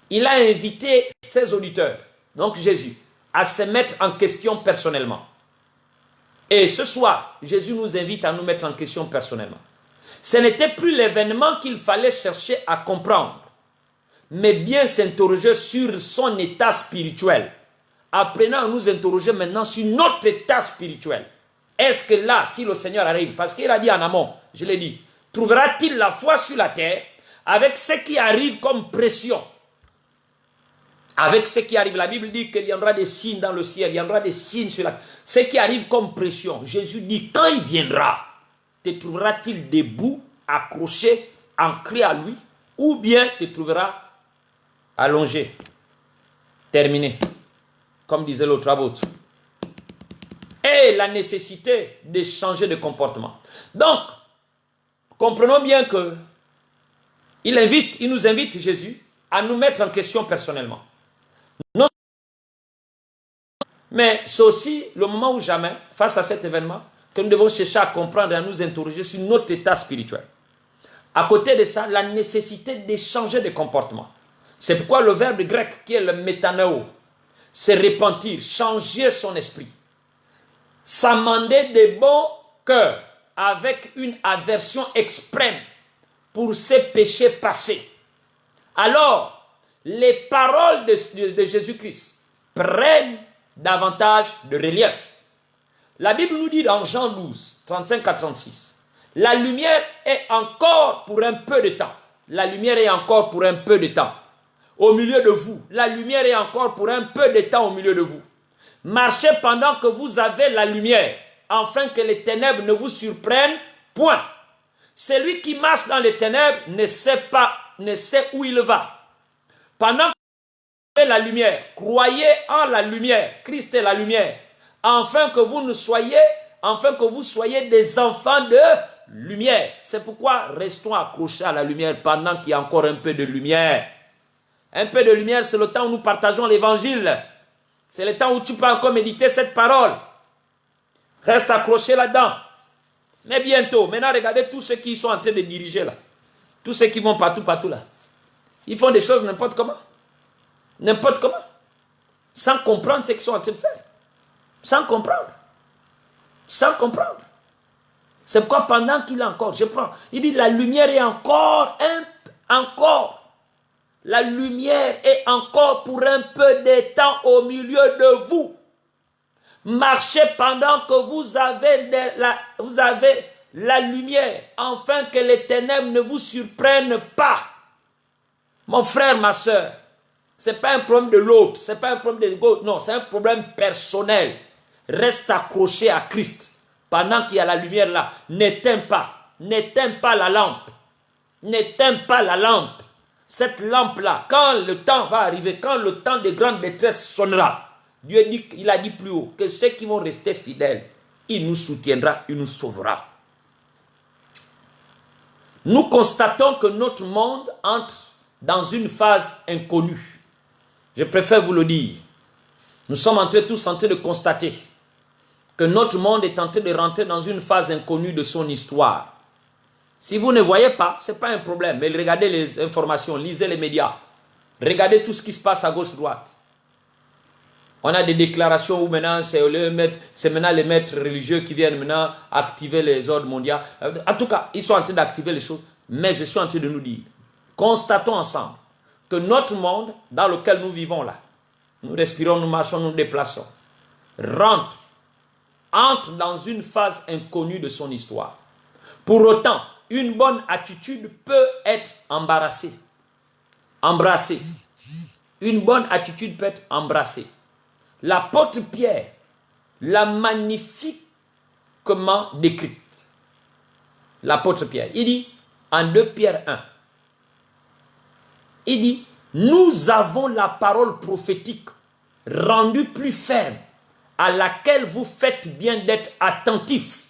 S3: Il a invité ses auditeurs, donc Jésus, à se mettre en question personnellement. Et ce soir, Jésus nous invite à nous mettre en question personnellement. Ce n'était plus l'événement qu'il fallait chercher à comprendre, mais bien s'interroger sur son état spirituel. Apprenons à nous interroger maintenant sur notre état spirituel. Est-ce que là, si le Seigneur arrive, parce qu'il a dit en amont, je l'ai dit, trouvera-t-il la foi sur la terre avec ce qui arrive comme pression? Avec ce qui arrive, la Bible dit qu'il y aura des signes dans le ciel, il y aura des signes sur la terre. Ce qui arrive comme pression, Jésus dit, quand il viendra, te trouvera-t-il debout, accroché, ancré à lui, ou bien te trouvera allongé, terminé, comme disait l'autre Rabot. Et la nécessité de changer de comportement. Donc, comprenons bien que il nous invite, Jésus, à nous mettre en question personnellement. Non, mais c'est aussi le moment où jamais, face à cet événement, que nous devons chercher à comprendre et à nous interroger sur notre état spirituel. À côté de ça, la nécessité de changer de comportement. C'est pourquoi le verbe grec qui est le métanao, c'est repentir, changer son esprit. S'amender de bon cœur avec une aversion extrême pour ses péchés passés. Alors, les paroles de Jésus-Christ prennent davantage de relief. La Bible nous dit dans Jean 12, 35 à 36, la lumière est encore pour un peu de temps. La lumière est encore pour un peu de temps au milieu de vous. La lumière est encore pour un peu de temps au milieu de vous. Marchez pendant que vous avez la lumière, afin que les ténèbres ne vous surprennent point. Celui qui marche dans les ténèbres ne sait où il va. Pendant que vous avez la lumière, croyez en la lumière. Christ est la lumière. Afin que vous soyez des enfants de lumière. C'est pourquoi restons accrochés à la lumière pendant qu'il y a encore un peu de lumière. Un peu de lumière, c'est le temps où nous partageons l'évangile. C'est le temps où tu peux encore méditer cette parole. Reste accroché là-dedans. Mais bientôt, maintenant regardez tous ceux qui sont en train de diriger là. Tous ceux qui vont partout là. Ils font des choses n'importe comment. N'importe comment. Sans comprendre ce qu'ils sont en train de faire. Sans comprendre. Sans comprendre. C'est pourquoi pendant qu'il a encore, je prends, il dit la lumière est encore. La lumière est encore pour un peu de temps au milieu de vous. Marchez pendant que vous avez la lumière, afin que les ténèbres ne vous surprennent pas. Mon frère, ma soeur, ce n'est pas un problème de l'autre, ce n'est pas un problème de l'autre, non, c'est un problème personnel. Reste accroché à Christ. Pendant qu'il y a la lumière là, n'éteins pas la lampe. N'éteins pas la lampe. Cette lampe-là, quand le temps va arriver, quand le temps de grande détresse sonnera, Dieu dit, il a dit plus haut, que ceux qui vont rester fidèles, il nous soutiendra, il nous sauvera. Nous constatons que notre monde entre dans une phase inconnue. Je préfère vous le dire. Nous sommes tous en train de constater que notre monde est en train de rentrer dans une phase inconnue de son histoire. Si vous ne voyez pas, ce n'est pas un problème. Mais regardez les informations, lisez les médias. Regardez tout ce qui se passe à gauche-droite. On a des déclarations où maintenant, c'est maintenant les maîtres religieux qui viennent maintenant activer les ordres mondiaux. En tout cas, ils sont en train d'activer les choses. Mais je suis en train de nous dire, constatons ensemble que notre monde dans lequel nous vivons là, nous respirons, nous marchons, nous nous déplaçons, entre dans une phase inconnue de son histoire. Pour autant, une bonne attitude peut être embrassée. Une bonne attitude peut être embrassée. L'apôtre Pierre l'a magnifiquement décrite. L'apôtre Pierre, il dit, en 2 Pierre 1, il dit, nous avons la parole prophétique rendue plus ferme, à laquelle vous faites bien d'être attentifs,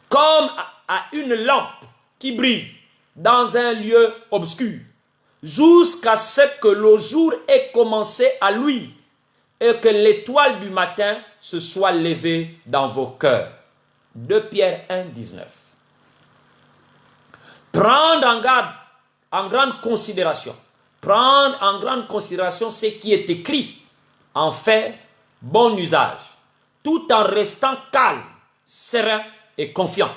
S3: comme à une lampe qui brille dans un lieu obscur, jusqu'à ce que le jour ait commencé à luire et que l'étoile du matin se soit levée dans vos cœurs. 2 Pierre 1, 19. Prendre en grande considération ce qui est écrit, en faire bon usage, tout en restant calme, serein et confiant.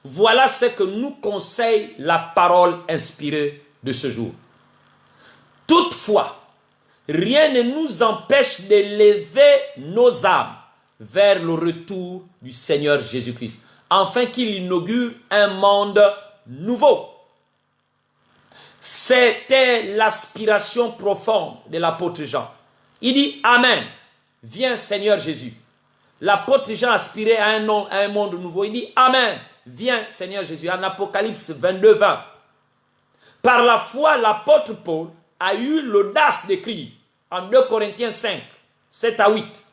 S3: Voilà ce que nous conseille la parole inspirée de ce jour. Toutefois, rien ne nous empêche d'élever nos âmes vers le retour du Seigneur Jésus-Christ, afin qu'il inaugure un monde nouveau. C'était l'aspiration profonde de l'apôtre Jean. Il dit Amen, viens Seigneur Jésus. L'apôtre Jean aspirait à un monde nouveau. Il dit Amen, viens Seigneur Jésus. En Apocalypse 22, 20. Par la foi, l'apôtre Paul a eu l'audace d'écrire en 2 Corinthiens 5, 7 à 8.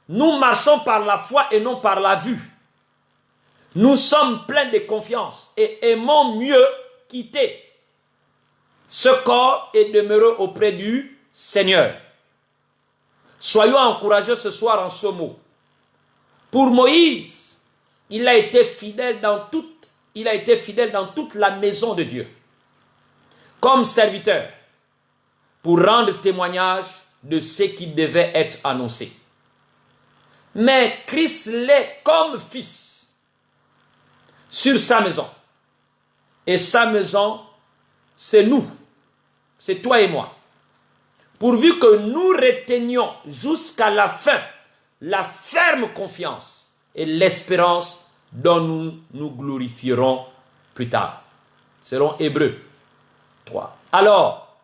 S3: Nous marchons par la foi et non par la vue. Nous sommes pleins de confiance et aimons mieux quitter ce corps et demeurer auprès du Seigneur. Soyons encouragés ce soir en ce mot. Pour Moïse, il a été fidèle dans toute la maison de Dieu, comme serviteur, pour rendre témoignage de ce qui devait être annoncé. Mais Christ l'est comme fils sur sa maison. Et sa maison, c'est nous, c'est toi et moi. Pourvu que nous retenions jusqu'à la fin la ferme confiance et l'espérance dont nous nous glorifierons plus tard. Selon Hébreux 3. Alors,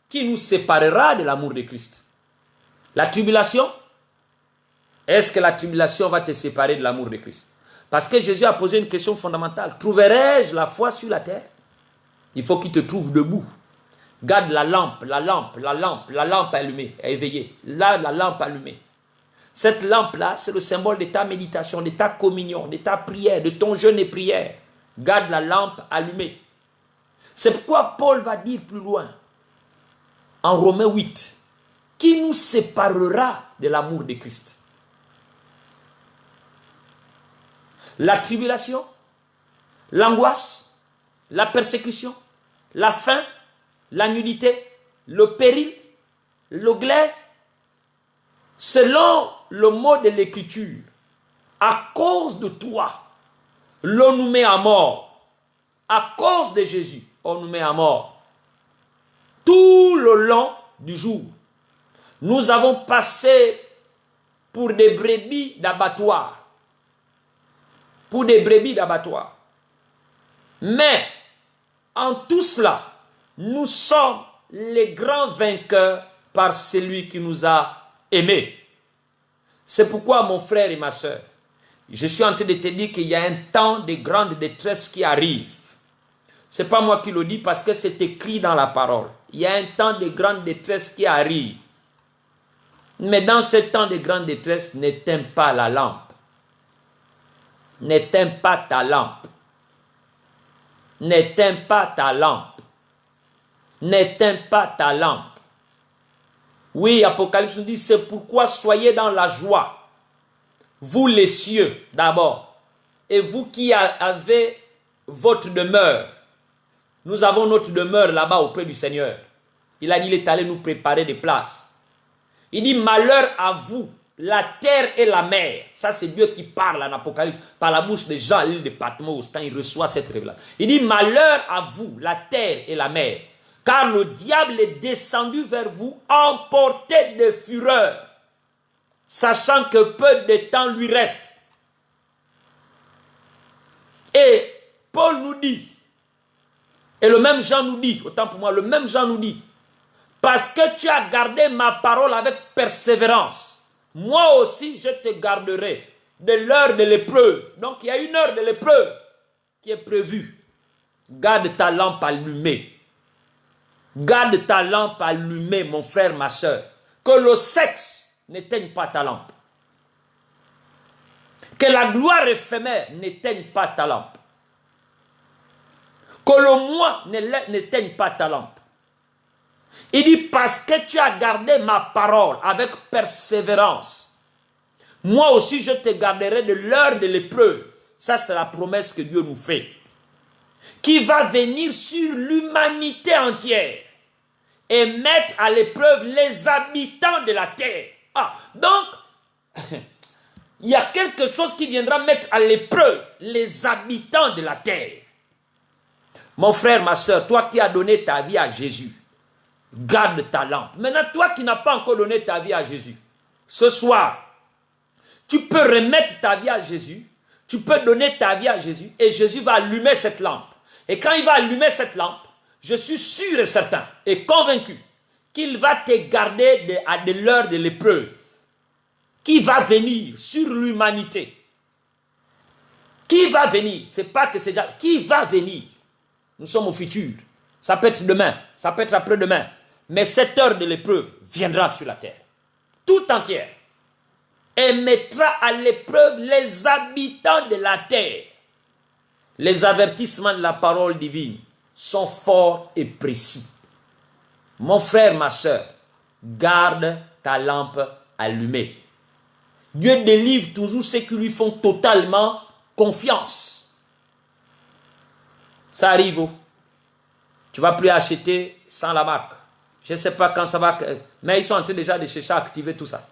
S3: qui nous séparera de l'amour de Christ? La tribulation? Est-ce que la tribulation va te séparer de l'amour de Christ? Parce que Jésus a posé une question fondamentale. Trouverai-je la foi sur la terre? Il faut qu'il te trouve debout. Garde la lampe allumée, éveillée. Là, la lampe allumée. Cette lampe-là, c'est le symbole de ta méditation, de ta communion, de ta prière, de ton jeûne et prière. Garde la lampe allumée. C'est pourquoi Paul va dire plus loin, en Romains 8, qui nous séparera de l'amour de Christ? La tribulation, l'angoisse, la persécution, la faim, la nudité, le péril, le glaive. Selon le mot de l'Écriture, à cause de toi, l'on nous met à mort. À cause de Jésus, on nous met à mort. Tout le long du jour, nous avons passé pour des brebis d'abattoir. Pour des brebis d'abattoir. Mais, en tout cela, nous sommes les grands vainqueurs par celui qui nous a aimés. C'est pourquoi, mon frère et ma soeur, je suis en train de te dire qu'il y a un temps de grande détresse qui arrive. Ce n'est pas moi qui le dis parce que c'est écrit dans la parole. Il y a un temps de grande détresse qui arrive. Mais dans ce temps de grande détresse, n'éteins pas la lampe. N'éteins pas ta lampe. N'éteins pas ta lampe. N'éteins pas ta lampe. Oui, Apocalypse nous dit, c'est pourquoi soyez dans la joie. Vous les cieux, d'abord. Et vous qui avez votre demeure. Nous avons notre demeure là-bas auprès du Seigneur. Il a dit, il est allé nous préparer des places. Il dit, malheur à vous, la terre et la mer. Ça, c'est Dieu qui parle en Apocalypse, par la bouche de Jean à l'île de Patmos, quand il reçoit cette révélation. Il dit, malheur à vous, la terre et la mer, car le diable est descendu vers vous, emporté de fureur, sachant que peu de temps lui reste. Et Paul nous dit, et le même Jean nous dit, autant pour moi, le même Jean nous dit, parce que tu as gardé ma parole avec persévérance, moi aussi je te garderai de l'heure de l'épreuve. Donc il y a une heure de l'épreuve qui est prévue. Garde ta lampe allumée. Garde ta lampe allumée, mon frère, ma soeur. Que le sexe n'éteigne pas ta lampe. Que la gloire éphémère n'éteigne pas ta lampe. Que le moi n'éteigne pas ta lampe. Il dit, parce que tu as gardé ma parole avec persévérance, moi aussi je te garderai de l'heure de l'épreuve. Ça, c'est la promesse que Dieu nous fait. Qui va venir sur l'humanité entière et mettre à l'épreuve les habitants de la terre. Ah, donc, il y a quelque chose qui viendra mettre à l'épreuve les habitants de la terre. Mon frère, ma soeur, toi qui as donné ta vie à Jésus, garde ta lampe. Maintenant, toi qui n'as pas encore donné ta vie à Jésus, ce soir, tu peux remettre ta vie à Jésus, tu peux donner ta vie à Jésus, et Jésus va allumer cette lampe. Et quand il va allumer cette lampe, je suis sûr et certain et convaincu qu'il va te garder à de l'heure de l'épreuve qui va venir sur l'humanité. Qui va venir? C'est pas que c'est déjà... Qui va venir? Nous sommes au futur. Ça peut être demain, ça peut être après-demain. Mais cette heure de l'épreuve viendra sur la terre. Tout entière. Et mettra à l'épreuve les habitants de la terre. Les avertissements de la parole divine sont forts et précis. Mon frère, ma soeur, garde ta lampe allumée. Dieu délivre toujours ceux qui lui font totalement confiance. Ça arrive. Oh. Tu ne vas plus acheter sans la marque. Je ne sais pas quand ça va, mais ils sont en train déjà de chercher à activer tout ça.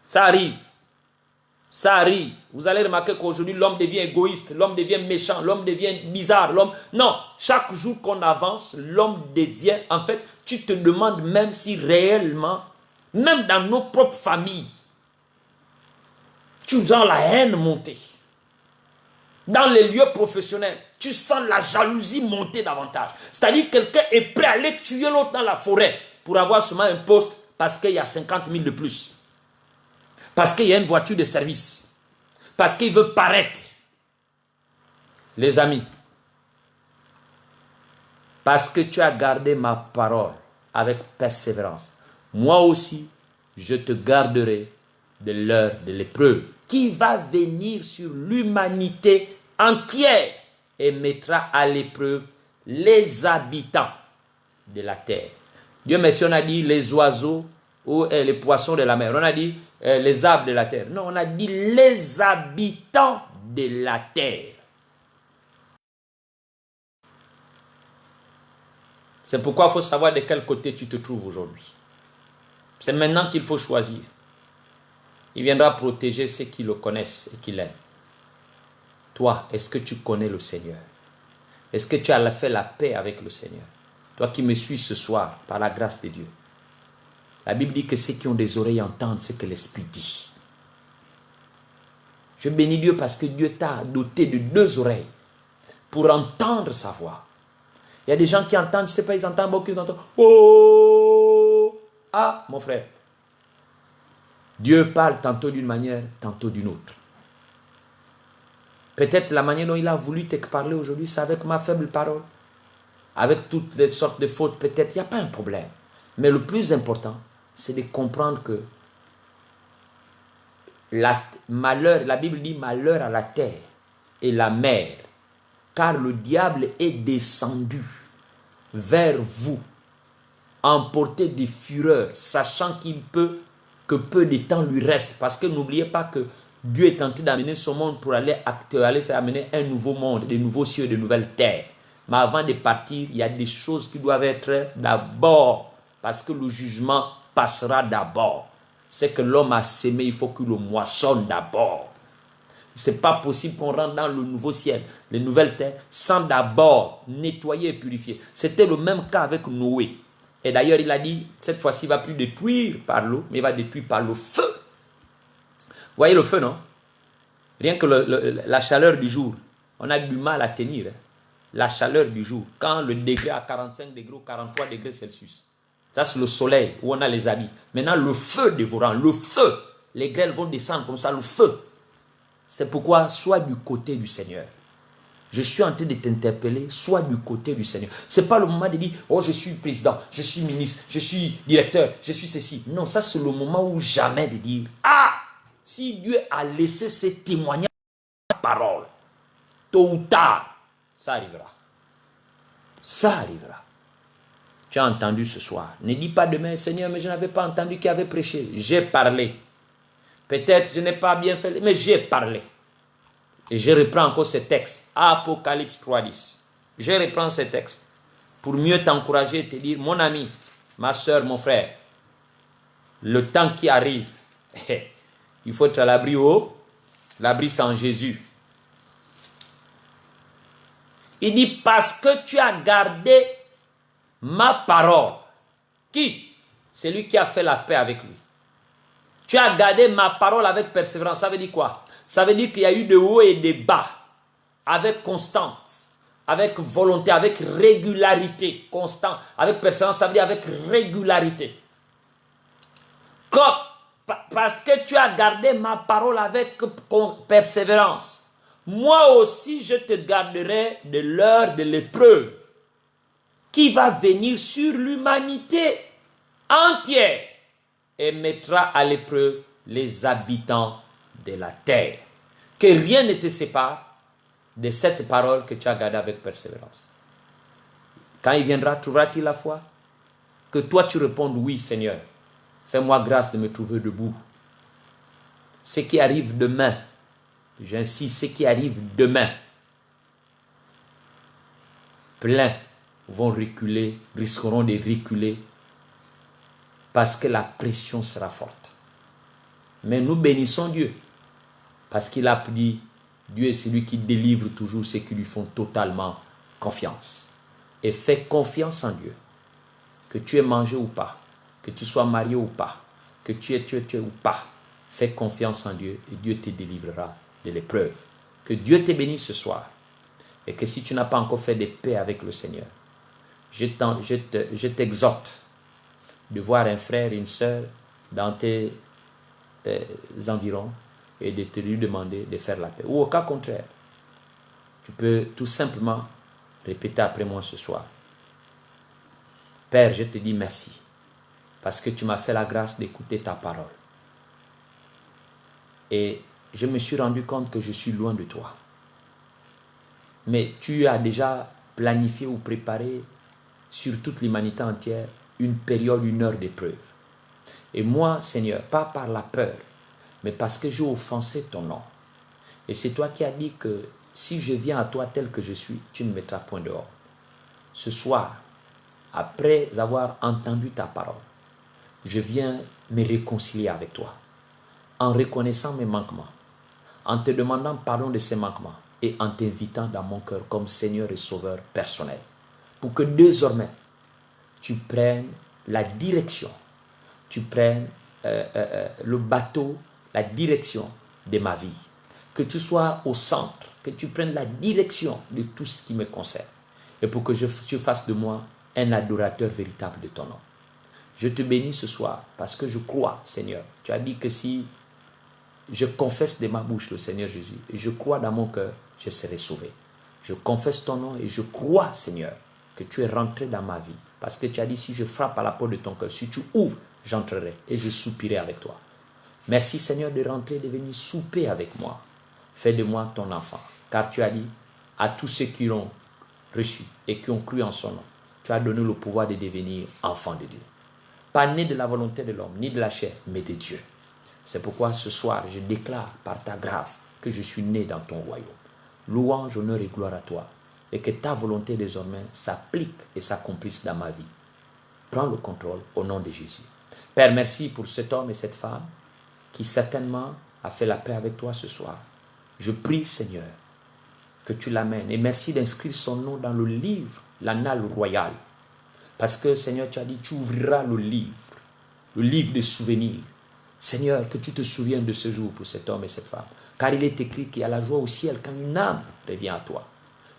S3: Ça arrive. Ça arrive. Vous allez remarquer qu'aujourd'hui, l'homme devient égoïste, l'homme devient méchant, l'homme devient bizarre. Non, chaque jour qu'on avance, l'homme devient... En fait, tu te demandes même si réellement, même dans nos propres familles, tu sens la haine monter. Dans les lieux professionnels, tu sens la jalousie monter davantage. C'est-à-dire que quelqu'un est prêt à aller tuer l'autre dans la forêt pour avoir seulement un poste parce qu'il y a 50 000 de plus. Parce qu'il y a une voiture de service. Parce qu'il veut paraître. Les amis, parce que tu as gardé ma parole avec persévérance, moi aussi, je te garderai de l'heure de l'épreuve qui va venir sur l'humanité entière et mettra à l'épreuve les habitants de la terre. Dieu merci, on a dit les oiseaux ou les poissons de la mer. On a dit les arbres de la terre. Non, on a dit les habitants de la terre. C'est pourquoi il faut savoir de quel côté tu te trouves aujourd'hui. C'est maintenant qu'il faut choisir. Il viendra protéger ceux qui le connaissent et qui l'aiment. Toi, est-ce que tu connais le Seigneur? Est-ce que tu as fait la paix avec le Seigneur? Toi qui me suis ce soir, par la grâce de Dieu. La Bible dit que ceux qui ont des oreilles entendent ce que l'Esprit dit. Je bénis Dieu parce que Dieu t'a doté de 2 oreilles pour entendre sa voix. Il y a des gens qui entendent, je ne sais pas, ils entendent beaucoup, ils entendent. Oh! Ah, mon frère. Dieu parle tantôt d'une manière, tantôt d'une autre. Peut-être la manière dont il a voulu te parler aujourd'hui, c'est avec ma faible parole. Avec toutes les sortes de fautes, peut-être, il n'y a pas un problème. Mais le plus important, c'est de comprendre que malheur, la Bible dit malheur à la terre et la mer, car le diable est descendu vers vous, emporté des fureurs, sachant que peu de temps lui reste. Parce que n'oubliez pas que Dieu est en train d'amener ce monde pour aller faire amener un nouveau monde, de nouveaux cieux, de nouvelles terres. Mais avant de partir, il y a des choses qui doivent être d'abord, parce que le jugement passera d'abord. C'est que l'homme a sémé, il faut qu'il le moissonne d'abord. Ce n'est pas possible qu'on rentre dans le nouveau ciel, les nouvelles terres, sans d'abord nettoyer et purifier. C'était le même cas avec Noé. Et d'ailleurs, il a dit, cette fois-ci, il ne va plus détruire par l'eau, mais il va détruire par le feu. Vous voyez le feu, non? Rien que la chaleur du jour, on a du mal à tenir. Hein? La chaleur du jour, quand le degré à 45 degrés ou 43 degrés Celsius. Ça, c'est le soleil où on a les habits. Maintenant, le feu dévorant, le feu. Les grêles vont descendre comme ça, le feu. C'est pourquoi, sois du côté du Seigneur. Je suis en train de t'interpeller, sois du côté du Seigneur. Ce n'est pas le moment de dire, oh, je suis président, je suis ministre, je suis directeur, je suis ceci. Non, ça, c'est le moment où jamais de dire, ah, si Dieu a laissé ces témoignages de parole, tôt ou tard, ça arrivera. Ça arrivera. Tu as entendu ce soir. Ne dis pas demain, Seigneur, mais je n'avais pas entendu qui avait prêché. J'ai parlé. Peut-être je n'ai pas bien fait, mais j'ai parlé. Et je reprends encore ce texte. Apocalypse 3:10. Je reprends ce texte pour mieux t'encourager et te dire, mon ami, ma soeur, mon frère, le temps qui arrive, il faut être à l'abri haut. L'abri sans Jésus. Il dit, parce que tu as gardé ma parole. Qui? C'est lui qui a fait la paix avec lui. Tu as gardé ma parole avec persévérance. Ça veut dire quoi? Ça veut dire qu'il y a eu de hauts et de bas. Avec constance, avec volonté, avec régularité. Constant, avec persévérance, ça veut dire avec régularité. Parce que tu as gardé ma parole avec persévérance. Moi aussi, je te garderai de l'heure de l'épreuve qui va venir sur l'humanité entière et mettra à l'épreuve les habitants de la terre. Que rien ne te sépare de cette parole que tu as gardée avec persévérance. Quand il viendra, trouvera-t-il la foi? Que toi tu répondes oui, Seigneur. Fais-moi grâce de me trouver debout. Ce qui arrive demain, j'insiste, ce qui arrive demain, plein vont reculer, risqueront de reculer parce que la pression sera forte. Mais nous bénissons Dieu parce qu'il a dit, Dieu est celui qui délivre toujours ceux qui lui font totalement confiance. Et fais confiance en Dieu. Que tu aies mangé ou pas, que tu sois marié ou pas, que tu aies tué ou pas, fais confiance en Dieu et Dieu te délivrera de l'épreuve. Que Dieu te bénisse ce soir. Et que si tu n'as pas encore fait de paix avec le Seigneur, je t'exhorte de voir un frère et une sœur dans tes environs et de te lui demander de faire la paix. Ou au cas contraire, tu peux tout simplement répéter après moi ce soir. Père, je te dis merci parce que tu m'as fait la grâce d'écouter ta parole. Et je me suis rendu compte que je suis loin de toi. Mais tu as déjà planifié ou préparé sur toute l'humanité entière une période, une heure d'épreuve. Et moi, Seigneur, pas par la peur, mais parce que j'ai offensé ton nom. Et c'est toi qui as dit que si je viens à toi tel que je suis, tu ne me mettras point dehors. Ce soir, après avoir entendu ta parole, je viens me réconcilier avec toi, en reconnaissant mes manquements, en te demandant pardon de ces manquements et en t'invitant dans mon cœur comme Seigneur et Sauveur personnel, pour que désormais, tu prennes la direction, tu prennes le bateau, la direction de ma vie. que tu sois au centre, que tu prennes la direction de tout ce qui me concerne. Et pour que tu fasses de moi un adorateur véritable de ton nom. Je te bénis ce soir parce que je crois, Seigneur. Tu as dit que si je confesse de ma bouche le Seigneur Jésus et je crois dans mon cœur, je serai sauvé. Je confesse ton nom et je crois, Seigneur, que tu es rentré dans ma vie. Parce que tu as dit, si je frappe à la porte de ton cœur, si tu ouvres, j'entrerai et je soupirai avec toi. Merci, Seigneur, de rentrer, de venir souper avec moi. Fais de moi ton enfant. Car tu as dit à tous ceux qui l'ont reçu et qui ont cru en son nom, tu as donné le pouvoir de devenir enfant de Dieu. Pas né de la volonté de l'homme, ni de la chair, mais de Dieu. C'est pourquoi ce soir, je déclare par ta grâce que je suis né dans ton royaume. Louange, honneur et gloire à toi. Et que ta volonté désormais s'applique et s'accomplisse dans ma vie. Prends le contrôle au nom de Jésus. Père, merci pour cet homme et cette femme qui certainement a fait la paix avec toi ce soir. Je prie, Seigneur, que tu l'amènes. Et merci d'inscrire son nom dans le livre, l'annale royale. Parce que, Seigneur, tu as dit, tu ouvriras le livre des souvenirs. Seigneur, que tu te souviennes de ce jour pour cet homme et cette femme. Car il est écrit qu'il y a la joie au ciel quand une âme revient à toi.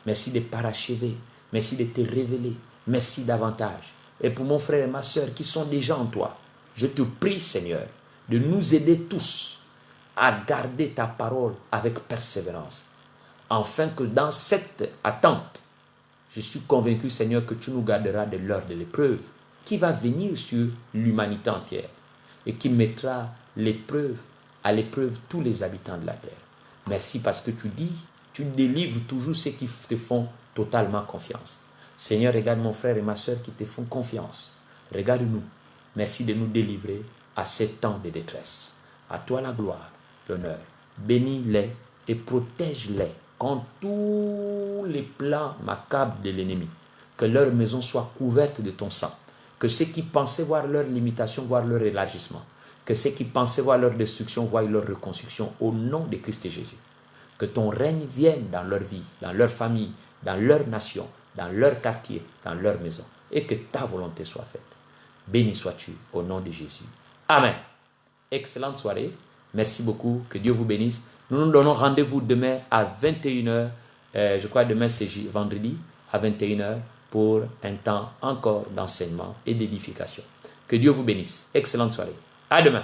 S3: Merci de parachever. Merci de te révéler. Merci davantage. Et pour mon frère et ma soeur qui sont déjà en toi, je te prie, Seigneur, de nous aider tous à garder ta parole avec persévérance. Afin que dans cette attente, je suis convaincu, Seigneur, que tu nous garderas de l'heure de l'épreuve qui va venir sur l'humanité entière et qui mettra à l'épreuve tous les habitants de la terre. Merci parce que tu dis, tu délivres toujours ceux qui te font totalement confiance. Seigneur, regarde mon frère et ma soeur qui te font confiance. Regarde-nous. Merci de nous délivrer à ces temps de détresse. À toi la gloire, l'honneur. Bénis-les et protège-les contre tous les plans macabres de l'ennemi. Que leur maison soit couverte de ton sang. Que ceux qui pensaient voir leur limitation voient leur élargissement. Que ceux qui pensaient voir leur destruction voient leur reconstruction au nom de Christ et Jésus. Que ton règne vienne dans leur vie, dans leur famille, dans leur nation, dans leur quartier, dans leur maison. Et que ta volonté soit faite. Béni sois-tu au nom de Jésus. Amen. Excellente soirée. Merci beaucoup. Que Dieu vous bénisse. Nous nous donnons rendez-vous demain à 21h. Je crois que demain c'est vendredi à 21h pour un temps encore d'enseignement et d'édification. Que Dieu vous bénisse. Excellente soirée. À demain.